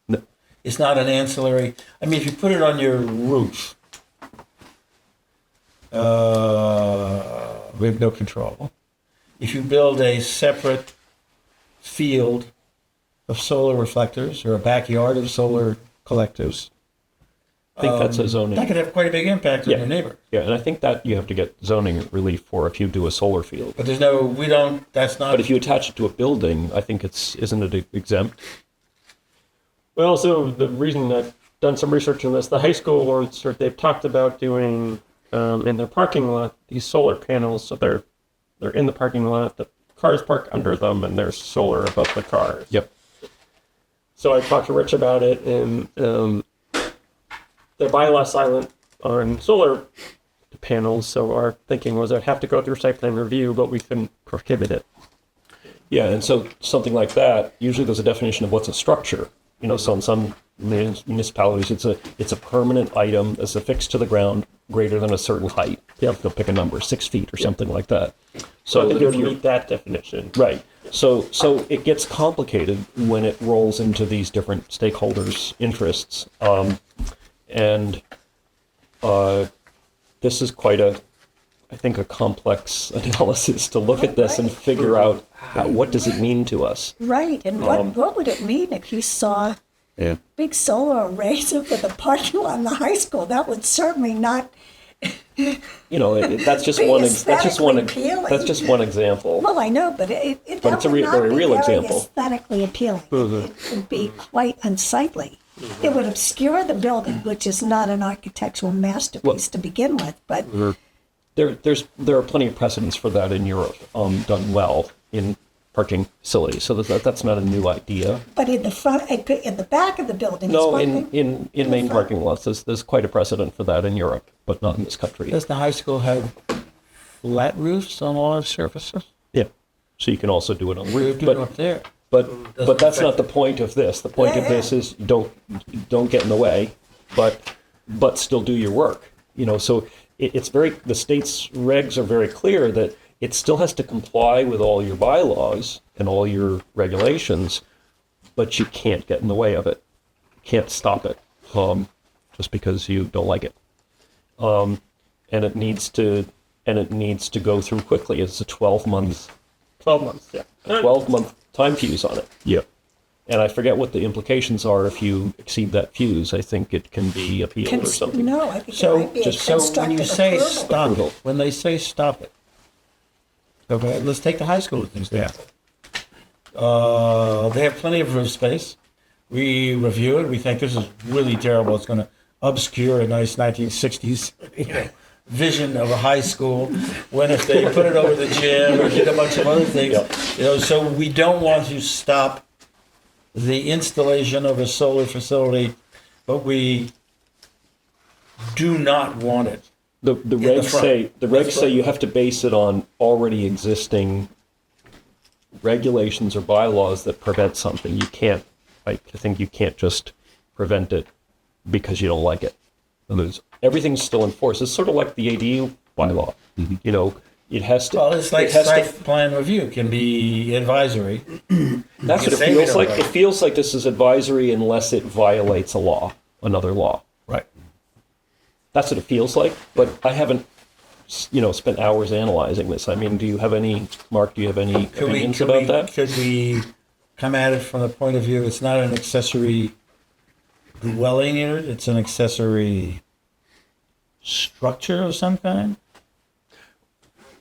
No. It's not an ancillary. I mean, if you put it on your roof, we have no control. If you build a separate field of solar reflectors or a backyard of solar collectives, I think that's a zoning. that could have quite a big impact on Yeah. your neighbor. Yeah, and I think that you have to get zoning relief for if you do a solar field. But there's no, we don't, that's not. But if you attach it to a building, I think isn't it exempt? Well, so the reason I've done some research on this, the high school ones, they've talked about doing in their parking lot these solar panels. So they're in the parking lot, the cars park under them, and there's solar above the cars. Yep. So I talked to Rich about it, and the bylaw silent on solar panels. So our thinking was I'd have to go through site plan review, but we couldn't prohibit it. Yeah, and so something like that, usually there's a definition of what's a structure. You know, so in some municipalities, it's a permanent item that's affixed to the ground greater than a certain height. Yep. They'll pick a number, 6 feet or something like that. So I think it if would you're meet that definition. right, so it gets complicated when it rolls into these different stakeholders' interests, and this is quite I think, a complex analysis to look at this and figure out what does it mean to us. Right, and what would it mean if you saw Yeah. big solar arrays over the parking lot in the high school? That would certainly not, You know, that's just Be one. That's just one. aesthetically appealing. That's just one example. well, I know, but But that it's a would not very be real very example. aesthetically appealing. It would be quite unsightly. It would obscure the building, which is not an architectural masterpiece to begin with, but There are plenty of precedents for that in Europe, done well in parking facilities. So that's not a new idea. but in the front, in the back of the building is No, one thing. in main parking lots, there's quite a precedent for that in Europe, but not in this country. Does the high school have flat roofs on a lot of surfaces? Yeah. So you can also do it on the We roof, do it but up there. but that's not the point of this. The point of this is don't get in the way, but still do your work. You know, so it's the state's regs are very clear that it still has to comply with all your bylaws and all your regulations, but you can't get in the way of it. You can't stop it just because you don't like it. And it needs to go through quickly. It's a 12-month 12 months, yeah. 12-month time fuse on it. Yeah. And I forget what the implications are if you exceed that fuse. I think it can be appealed or something. No, I think it So, might be a so when you constructive say approval. stop it, when they say stop it, okay, let's take the high school as an example. They have plenty of roof space. We review it. We think this is really terrible. It's going to obscure a nice 1960s vision of a high school. When if they put it over the gym or did a bunch of other things, so we don't want to stop the installation of a solar facility, but we do not want it. The the regs front. say you have to base it on already existing regulations or bylaws that prevent something. You can't. I think you can't just prevent it because you don't like it. Everything's still in force. It's sort of like the ADU bylaw. You know, It has to. Well, it's like it has site to, plan review can be advisory. that's what it Say we feels don't like. like It feels like this is advisory unless it violates a law, another law. Right. That's what it feels like. But I haven't, spent hours analyzing this. I mean, Mark? Do you have any opinions about that? Could we come at it from the point of view, it's not an accessory dwelling unit, it's an accessory structure of some kind?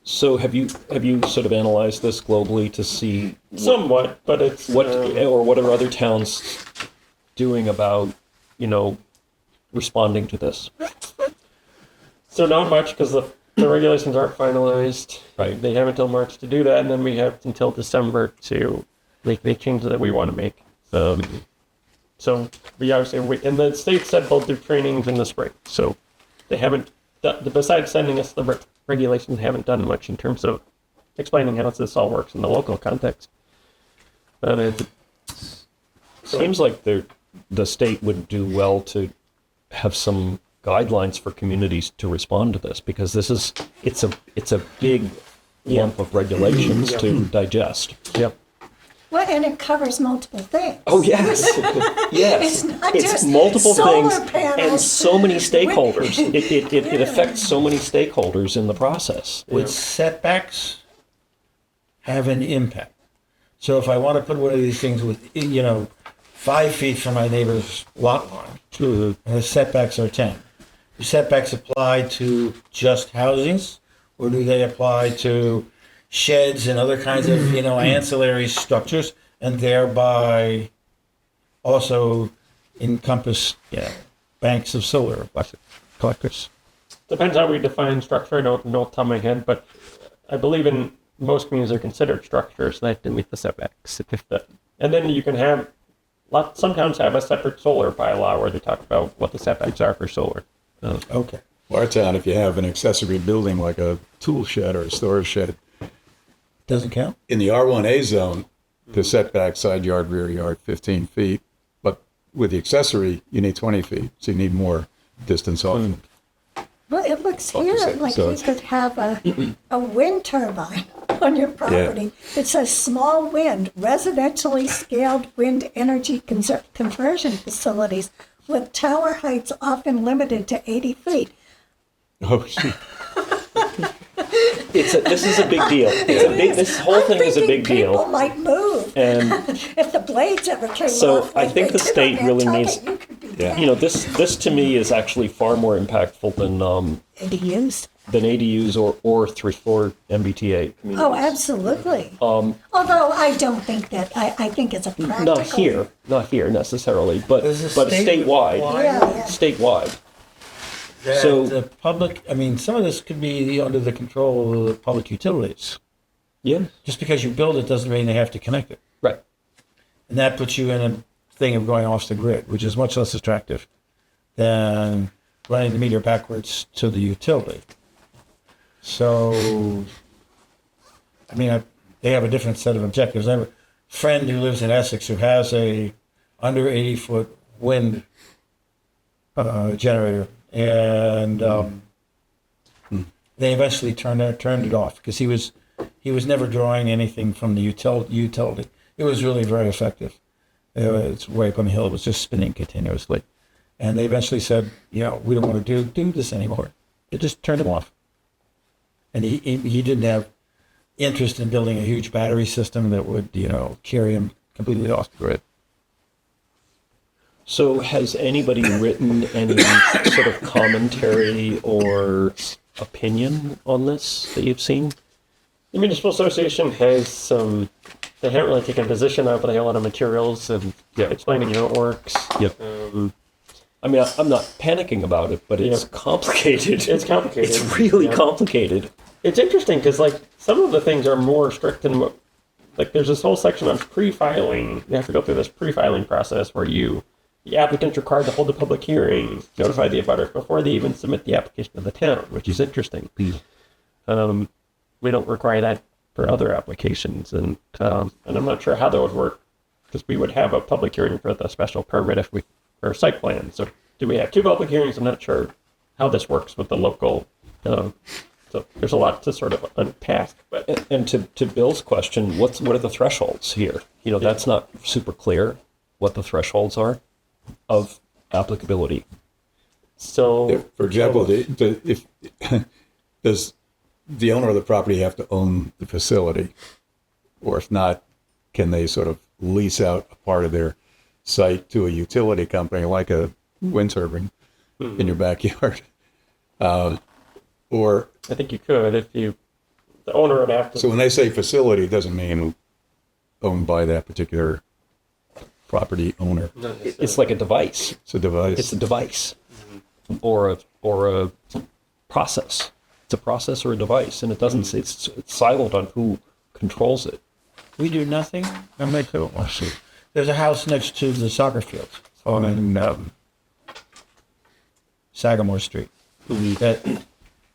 So have you sort of analyzed this globally to see Somewhat, but it's what are other towns doing about responding to this? so not much because the regulations aren't finalized. Right. They have until March to do that, and then we have until December to make the changes that we want to make. So we obviously, and the state said they'll do trainings in the spring. So they haven't, besides sending us the regulations, they haven't done much in terms of explaining how this all works in the local context. But it Seems like the state would do well to have some guidelines for communities to respond to this, because it's a big lump of regulations to digest. Yep. Well, and it covers multiple things. Oh yes, yes. It's not It's just multiple solar things and panels. so many stakeholders. It affects so many stakeholders in the process. With setbacks have an impact. So if I want to put one of these things with, 5 feet from my neighbor's lot line, and the setbacks are 10. Do setbacks apply to just housings, or do they apply to sheds and other kinds of, ancillary structures, and thereby also encompass banks of solar collectors? Depends how we define structure. I don't know off the top of my head, but I believe in most communities are considered structures that to meet the setbacks. And then you can have, sometimes have a separate solar bylaw where they talk about what the setbacks are for solar. Okay. Our town, if you have an accessory building like a tool shed or a storage shed, Doesn't count? in the R1A zone, the setback side yard, rear yard, 15 feet. But with the accessory, you need 20 feet. So you need more distance off. Well, it looks Like here you said, like so you it's- could have a wind turbine on your property. It says small wind, residentially scaled wind energy conversion facilities with tower heights often limited to 80 feet. Oh, shoot. This is a big deal. This whole thing is a I'm big thinking People deal. might move And if the blades ever came So, off. I like think they the did state on really Nantucket. needs- You could be Yeah. dead. this to me is actually far more impactful ADUs. than ADUs or 3-4 MBTA communities. Oh, absolutely. Although I don't think that, I think it's a practical. Not here necessarily, but Does the but state statewide. require Yeah. Statewide. that So- the public, some of this could be under the control of the public utilities. Yeah. Just because you build it doesn't mean they have to connect it. Right. And that puts you in a thing of going off the grid, which is much less attractive than running the meter backwards to the utility. So, they have a different set of objectives. I have a friend who lives in Essex who has a under 80-foot wind generator, and they eventually turned it off because he was never drawing anything from the utility. It was really very effective. It's way up on the hill. It was just spinning continuously, and they eventually said, we don't want to do this anymore. They just turned it off, and he didn't have interest in building a huge battery system that would carry him completely off the grid. So has anybody written any sort of commentary or opinion on this that you've seen? The Municipal Association has some, they haven't really taken a position on it, but they have a lot of materials and explaining how it works. Yep. I mean, I'm not panicking about it, but it's Yeah. complicated. It's complicated. It's really Yeah. complicated. It's interesting because, some of the things are more strict than what, there's this whole section on pre-filing. You have to go through this pre-filing process where the applicant's required to hold a public hearing, notify the abutters before they even submit the application to the town, which is interesting. We don't require that for other applications, and I'm not sure how that would work, because we would have a public hearing for the special permit or site plan. So do we have two public hearings? I'm not sure how this works with the local So there's a lot to sort of unpack. But And to Bill's question, what are the thresholds here? You know, that's not super clear what the thresholds are of applicability. so, If, for example, if does the owner of the property have to own the facility, or if not, can they sort of lease out a part of their site to a utility company like a wind turbine in your backyard? Or I think you could if the owner would have to. so when they say facility, it doesn't mean owned by that particular property owner. It's like a device. It's a device. It's a device, or a process. It's a process or a device, and it doesn't. It's silent on who controls it. We do nothing. I'm going to see. There's a house next to the soccer field on Sagamore Street. That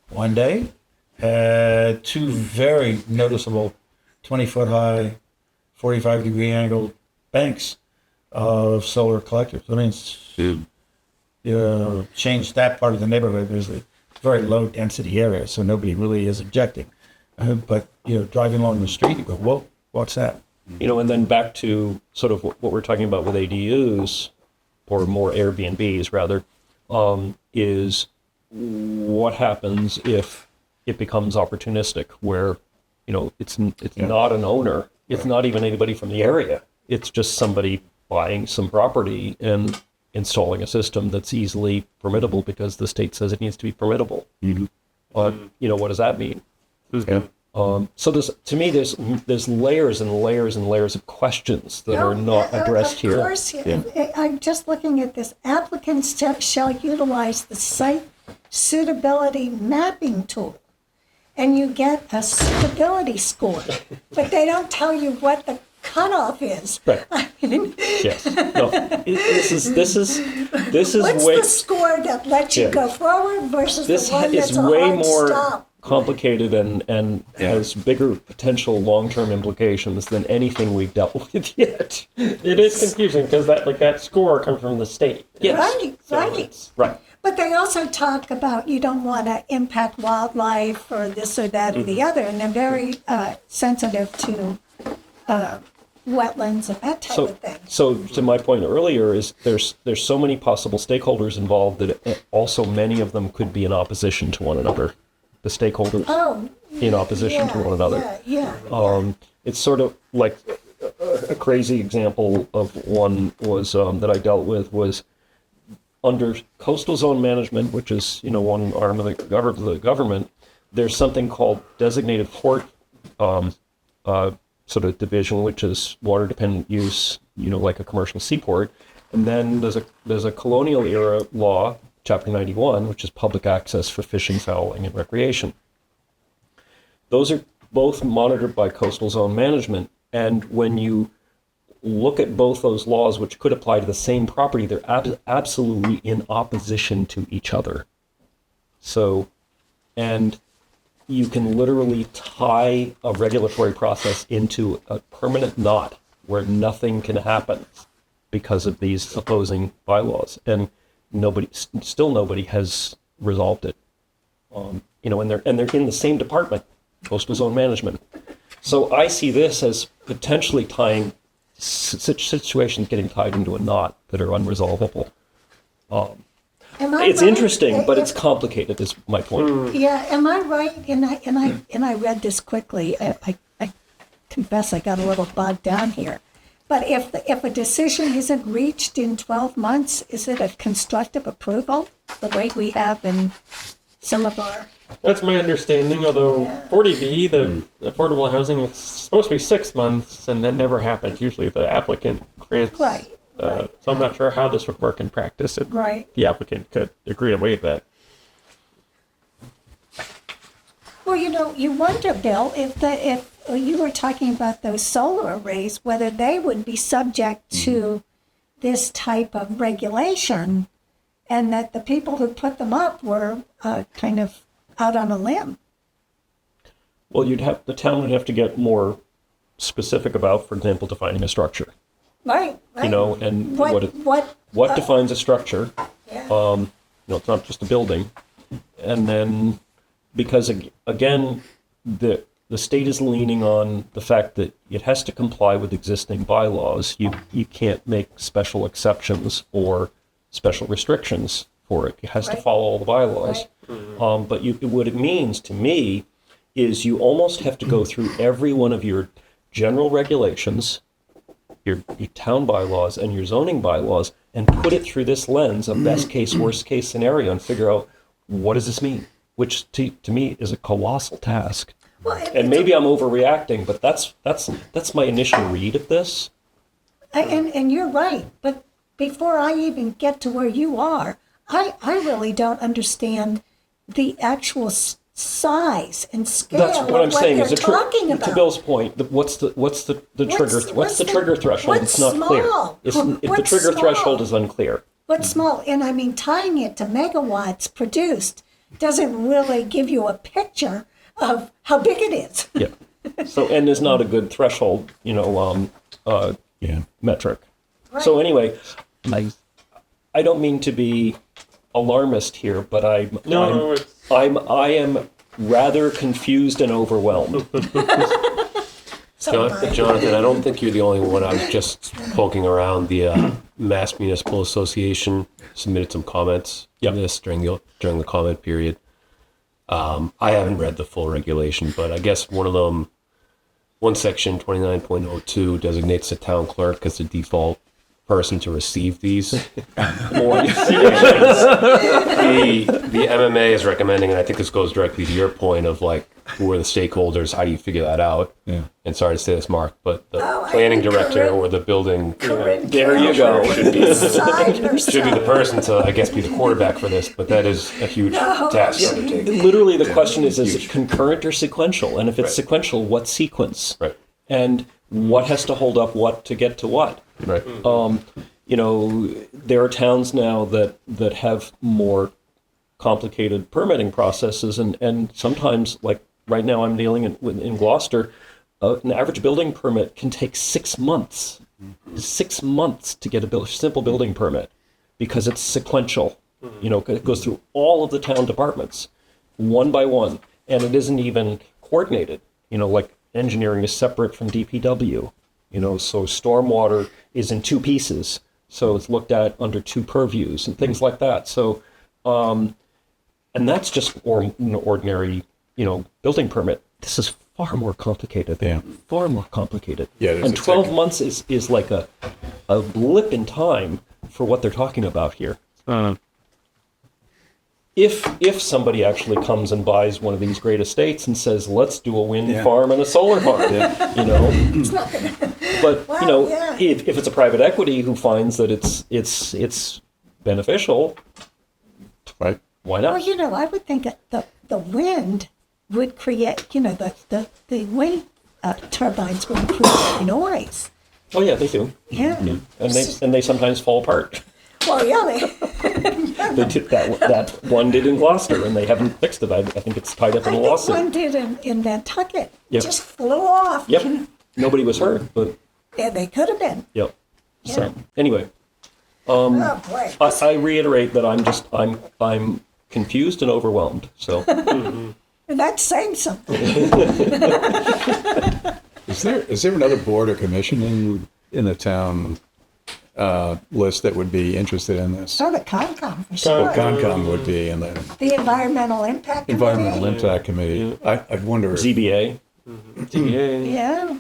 one day had two very noticeable 20-foot high, 45-degree angled banks of solar collectors. I mean, changed that part of the neighborhood. There's a very low density area, so nobody really is objecting. But driving along the street, you go, "Whoa, what's that?" You know, and then back to sort of what we're talking about with ADUs, or more Airbnbs rather, is what happens if it becomes opportunistic, where it's not an owner, it's not even anybody from the area, it's just somebody buying some property and installing a system that's easily permittable because the state says it needs to be permittable. What does that mean? Yeah. So to me, there's layers and layers and layers of questions that are not addressed here. Of course, I'm just looking at this. Applicants shall utilize the site suitability mapping tool, and you get a suitability score, but they don't tell you what the cutoff is. Right. I mean, Yes. No. This is what's way the score that lets you Yeah. go forward versus this the one is that's a way hard more stop? complicated and has bigger potential long-term implications than anything we've dealt with yet. It is confusing because that score comes from the state. Yes. Right, So right. it's- Right. But they also talk about you don't want to impact wildlife or this or that or the other, and they're very sensitive to wetlands and that type of thing. So to my point earlier is there's so many possible stakeholders involved that also many of them could be in opposition to one another. The stakeholders Oh, in opposition to one another. Yeah. It's sort of like a crazy example of one was that I dealt with was under coastal zone management, which is one arm of the government. There's something called designated port sort of division, which is water dependent use, like a commercial seaport. And then there's a colonial era law, Chapter 91, which is public access for fishing, fowling, and recreation. Those are both monitored by coastal zone management. And when you look at both those laws, which could apply to the same property, they're absolutely in opposition to each other. So, and you can literally tie a regulatory process into a permanent knot where nothing can happen because of these opposing bylaws. And nobody has resolved it. And they're in the same department, coastal zone management. So I see this as potentially tying situations getting tied into a knot that are unresolvable. It's interesting, but it's complicated. Is my point. Yeah, am I right? And I read this quickly. I confess I got a little bogged down here. But if a decision isn't reached in 12 months, is it a constructive approval, the way we have in some of our... That's my understanding, although 40B, the affordable housing, it's supposed to be 6 months, and that never happens. Usually the applicant grants. Right. So I'm not sure how this would work in practice. Right. The applicant could agree to waive that. Well, you wonder, Bill, if you were talking about those solar arrays, whether they would be subject to this type of regulation, and that the people who put them up were kind of out on a limb. Well, the town would have to get more specific about, for example, defining a structure. Right. And what defines a structure? Yeah. It's not just a building, and then again, the state is leaning on the fact that it has to comply with existing bylaws. You can't make special exceptions or special restrictions for it. It has to Right. follow all the bylaws. But what it means to me is you almost have to go through every one of your general regulations, your town bylaws and your zoning bylaws, and put it through this lens of best case, worst case scenario, and figure out, what does this mean? Which to me is a colossal task. Well, And maybe I'm overreacting, but that's my initial read of this. and you're right, but before I even get to where you are, I really don't understand the actual size and scale That's of what I'm saying. they're Is talking about. to Bill's point, what's the trigger? What's the trigger threshold? what's It's not clear. small? If the What's trigger small? threshold is unclear. What's small? And I mean, tying it to megawatts produced doesn't really give you a picture of how big it is. Yeah. So N is not a good threshold, Yeah. metric. So anyway, I don't mean to be alarmist here, but I am rather confused and overwhelmed. Jonathan, I don't think you're the only one. I was just poking around. The Mass Municipal Association submitted some comments on this during the comment period. I haven't read the full regulation, but I guess one section 29.02 designates the town clerk as the default person to receive these. The MMA is recommending, and I think this goes directly to your point of like, who are the stakeholders? How do you figure that out? Yeah. And sorry to say this, Mark, but the Oh, planning director or the building There you go. should be Decide the yourself. person to, I guess, be the quarterback for this. But that is a huge task to undertake. Literally, the question is it concurrent or sequential? And if it's sequential, what sequence? Right. And what has to hold up what to get to what? Right. There are towns now that have more complicated permitting processes, and sometimes, like right now, I'm dealing in Gloucester, an average building permit can take 6 months. 6 months to get a simple building permit because it's sequential. It goes through all of the town departments, one by one, and it isn't even coordinated. Like engineering is separate from DPW. So stormwater is in two pieces, so it's looked at under two purviews and things like that. So, and that's just ordinary, building permit. This is far more complicated. Yeah. Far more complicated. Yeah, it is. And It's 12 months is like a blip in time for what they're talking about here. If somebody actually comes and buys one of these great estates and says, let's do a wind farm and a solar farm, But Well, yeah. if it's a private equity who finds that it's beneficial, Right. why not? Well, I would think that the wind would create, the wind turbines would create noise. Oh yeah, they do, Yeah. and they sometimes fall apart. Well, yeah, They did that one did in Gloucester, and they haven't fixed it. I think it's tied up I in a think lawsuit. one did in Nantucket. Yep. Just flew off. Yep, nobody was hurt, but Yeah, they could have been. yep. Yeah. So anyway, Oh, boy. I reiterate that I'm confused and overwhelmed. So And that's saying something. Is there another board or commission in the town list that would be interested in this? So the Concom, for sure. Well, Concom would be in the The Environmental Impact Environmental Committee. Impact Committee. I wonder. ZBA. Yeah.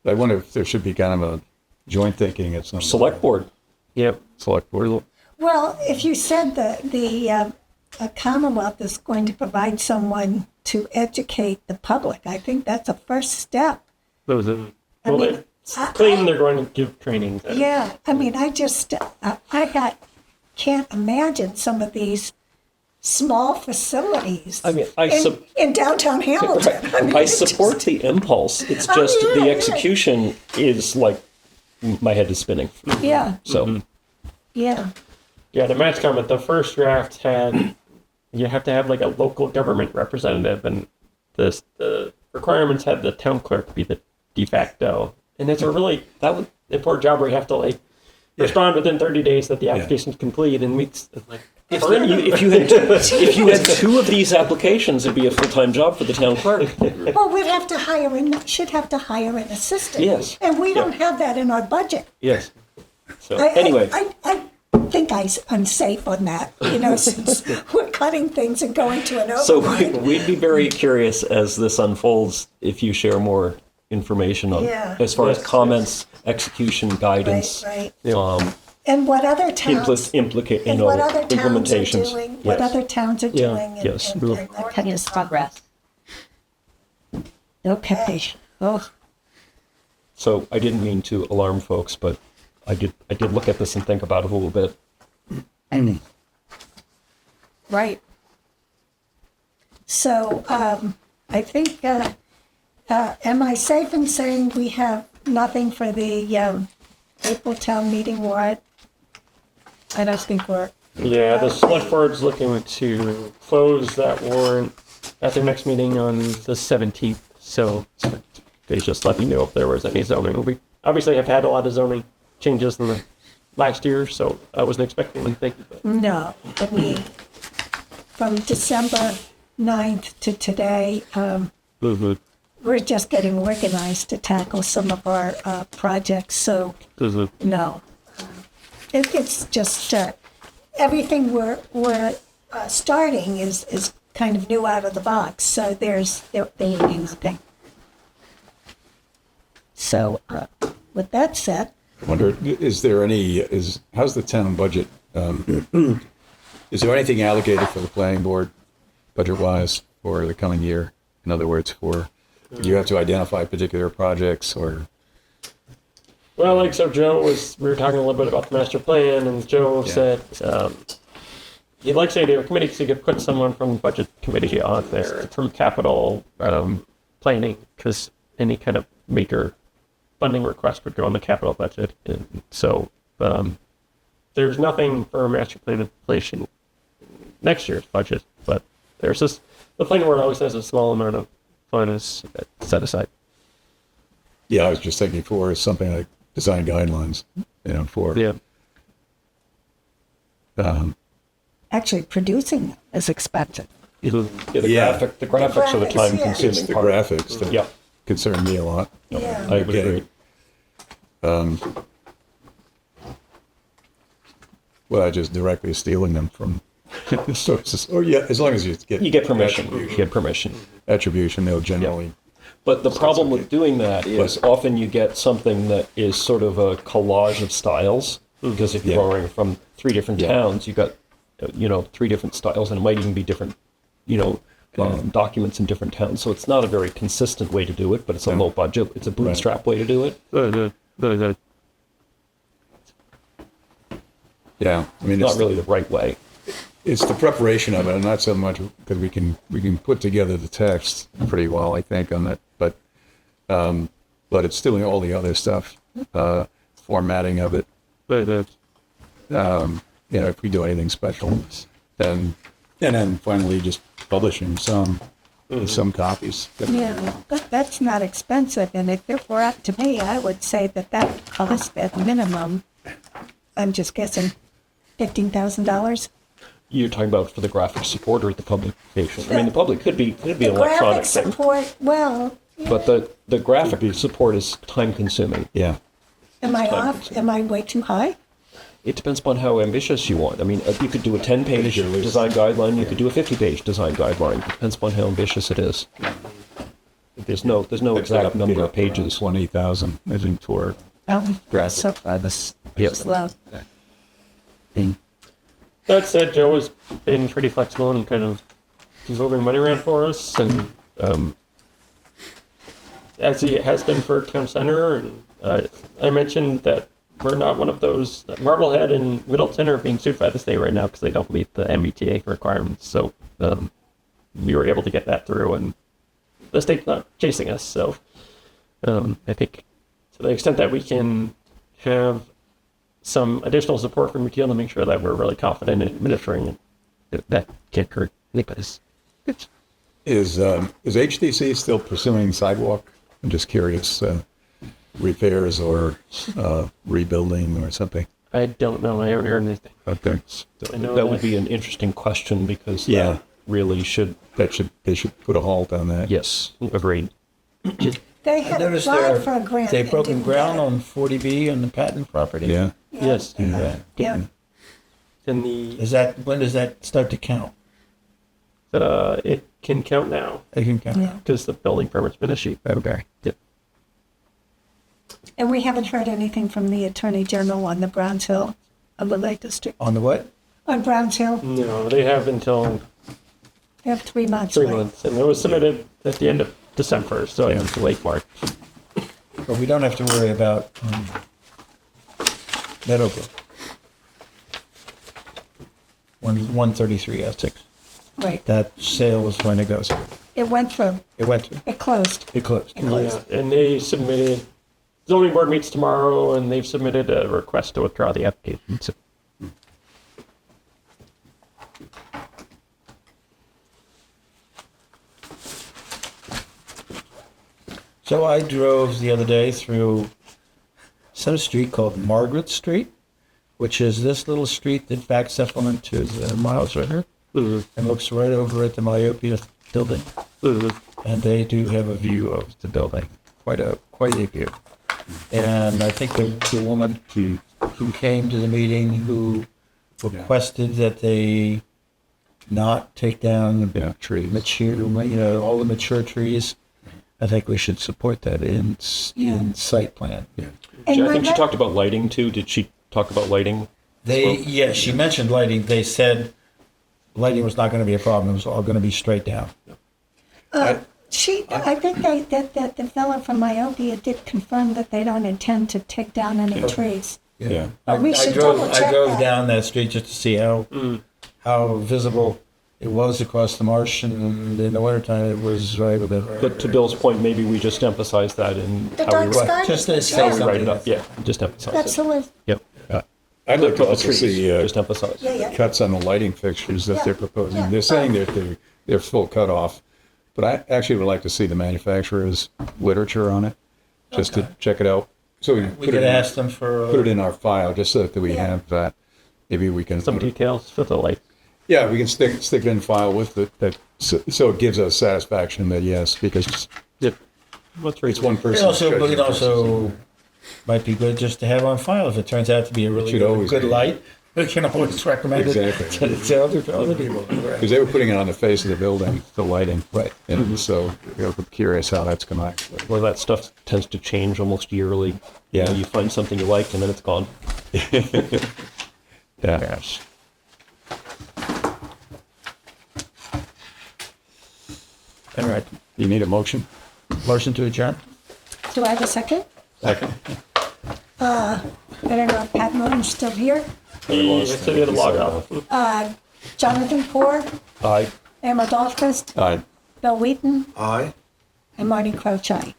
I wonder if there should be kind of a joint thinking at some Select board. Yep. select board. Well, if you said the Commonwealth is going to provide someone to educate the public, I think that's a first step. Those are, I well, mean, it's claim they're going to give training. Yeah, I mean, can't imagine some of these small facilities I mean, in downtown Hamilton. I mean, I it's support just- the impulse. It's Oh, just yeah, the yeah. execution is like my head is spinning. Yeah, So yeah. Yeah, the match comment, the first draft had, you have to have like a local government representative, and the requirements had the town clerk be the de facto. And it's a really, that was a poor job where you have to like respond within 30 days that the application's complete, and weeks, it's like, if you had two of these applications, it'd be a full-time job for the town clerk. Well, should have to hire an assistant. Yes. And we don't have that in our budget. Yes. So I- anyway, I think I'm safe on that, since we're cutting things and going to an so override. we'd be very curious as this unfolds if you share more information on Yeah. as far as Yes. comments, execution, guidance, Right. um, And what other towns, implementation. what other towns are implementations. doing, what Yes. other towns are Yeah, doing. and- yes. and We'll- that kind Working of in stuff. progress. Okay. Oh, So I didn't mean to alarm folks, but I did look at this and think about it a little bit. right. So I think, am I safe in saying we have nothing for the April town meeting warrant? I don't think we're, Yeah, the select board's looking to close that warrant at their next meeting on the 17th. So they just let me know if there was any zoning. We obviously have had a lot of zoning changes in the last year, so I wasn't expecting anything. But no, but from December 9th to today, we're just getting organized to tackle some of our projects, so no. It's just, everything we're starting is kind of new out of the box, so there ain't nothing. So, with that said, I wonder, how's the town budget? Is there anything allocated for the planning board, budget-wise, for the coming year? In other words, do you have to identify particular projects or? well, like so, we were talking a little bit about the master plan, and Joe said he'd like to say to a committee, so you could put someone from the budget committee on there from capital planning, because any kind of major funding request would go on the capital budget. And so there's nothing for master plan inflation next year's budget, but there's just the planning board always has a small amount of funds set aside. Yeah, I was just thinking for something like design guidelines, for. Yeah. actually producing them is expensive. The Yeah. graphics are the graphics, time yeah. consuming It's the part. graphics that Yeah, concern me a lot. Yeah. I would Getting- agree. Well, just directly stealing them from the sources. Or yeah, as long as you get permission. You attribution. get permission. Attribution, they'll generally. But the problem with doing that is But- often you get something that is sort of a collage of styles. Because if you're Yeah. borrowing from three different Yeah. towns, you got, three different styles, and it might even be different, documents in different towns. So it's not a very consistent way to do it, but it's a low budget. It's a bootstrap way to do it. Yeah, I mean, Not really the right way. it's the preparation of it, and not so much because we can put together the text pretty well, I think, on that. But it's doing all the other stuff, formatting of it. If we do anything special, then and then finally just publishing some copies. Yeah, that's not expensive, and if it were up to me, I would say that cost at minimum, I'm just guessing, $15,000. You're talking about for the graphic support or the publication. I mean, the public could be The an electronic graphic thing, support, well, but the graphic support is time consuming. Yeah, am I off? Am I way too high? It depends upon how ambitious you want. I mean, you could do a 10-page design guideline. You could do a 50-page design guideline. It depends upon how ambitious it is. There's no exact number of pages. 20,000, I think, for Oh, graphic. slow. That said, Joe has been pretty flexible and kind of moving money around for us, and as he has been for town center. And I mentioned that we're not one of those. Marblehead and Middleton are being sued by the state right now because they don't meet the MBTA requirements. So we were able to get that through, and the state's not chasing us. So I think to the extent that we can have some additional support from McKeel to make sure that we're really confident in administering it, that can't hurt anybody's. Is HDC still pursuing sidewalk? I'm just curious, repairs or rebuilding or something. I don't know. I haven't heard anything. Okay. I know That would that- be an interesting question because Yeah. that really should, They should put a halt on that. yes, agreed. They I had noticed applied for a grant. they've and broken didn't ground get it. on 40B on the patent property. Yeah. Yes. Yeah. Yeah. And the When does that start to count? it can count now It can count. Yeah. because the building permit's been issued. Okay. Yep. And we haven't heard anything from the Attorney General on the Browns Hill of the Lake District. On the what? On Browns Hill, No, they have until they have 3 months. 3 right? months, and it was submitted at the end of December, so it's late March. But we don't have to worry about Meadowbrook. 133 Essex. Right. That sale was going to go. It went through. It went through. It closed. It closed. Yeah, and they submitted. Zoning board meets tomorrow, and they've submitted a request to withdraw the application. So So I drove the other day through some street called Margaret Street, which is this little street that backs up onto the Miles River and looks right over at the Myopia building. And they do have a view of the building, quite a view. And I think the woman who came to the meeting who requested that they not take down the Yeah, trees. mature, all the mature trees. I think we should support that in site plan. Yeah. And I think she my- talked about lighting too. Did she talk about lighting? She mentioned lighting. They said lighting was not going to be a problem. It was all going to be straight down. I think that the fellow from Myopia did confirm that they don't intend to take down any trees. Yeah. We should double check I drove that. down that street just to see how visible it was across the marsh, and in the wintertime it was right with it. But to Bill's point, maybe we just emphasize that in The how dark we, sky? Just to say how we something. write it up. Yeah, just emphasize it. Absolutely. Yep. I'd like to Put the also trees, see just emphasize. Yeah, yeah. cuts on the lighting fixtures that Yeah. they're proposing. Yeah. They're saying that they're full cutoff, but I actually would like to see the manufacturer's literature on it, just to check it out. So we We could ask them for. put it in our file, just so that we Yeah. have that. Maybe we can. some details for the light. Yeah, we can stick it in file with that, so it gives us satisfaction that yes, because Yep. What's it's one person. It also might be good just to have on file if it turns out to be a really should always good be. light. We can always recommend Exactly. it to other people. Because they were putting it on the face of the building, the lighting. Right. And so I'm curious how that's going to actually. Well, that stuff tends to change almost yearly. Yeah. You find something you like and then it's gone. Yeah. Yes. All right. You need a motion? Motion to adjourn? Do I have a second? Second. I don't know if Pat Moon's still here. They said they had to log off. Jonathan Poor, Aye. Emma Dahlquist, All right. Bill Wheaton, Aye. and Marty Croce.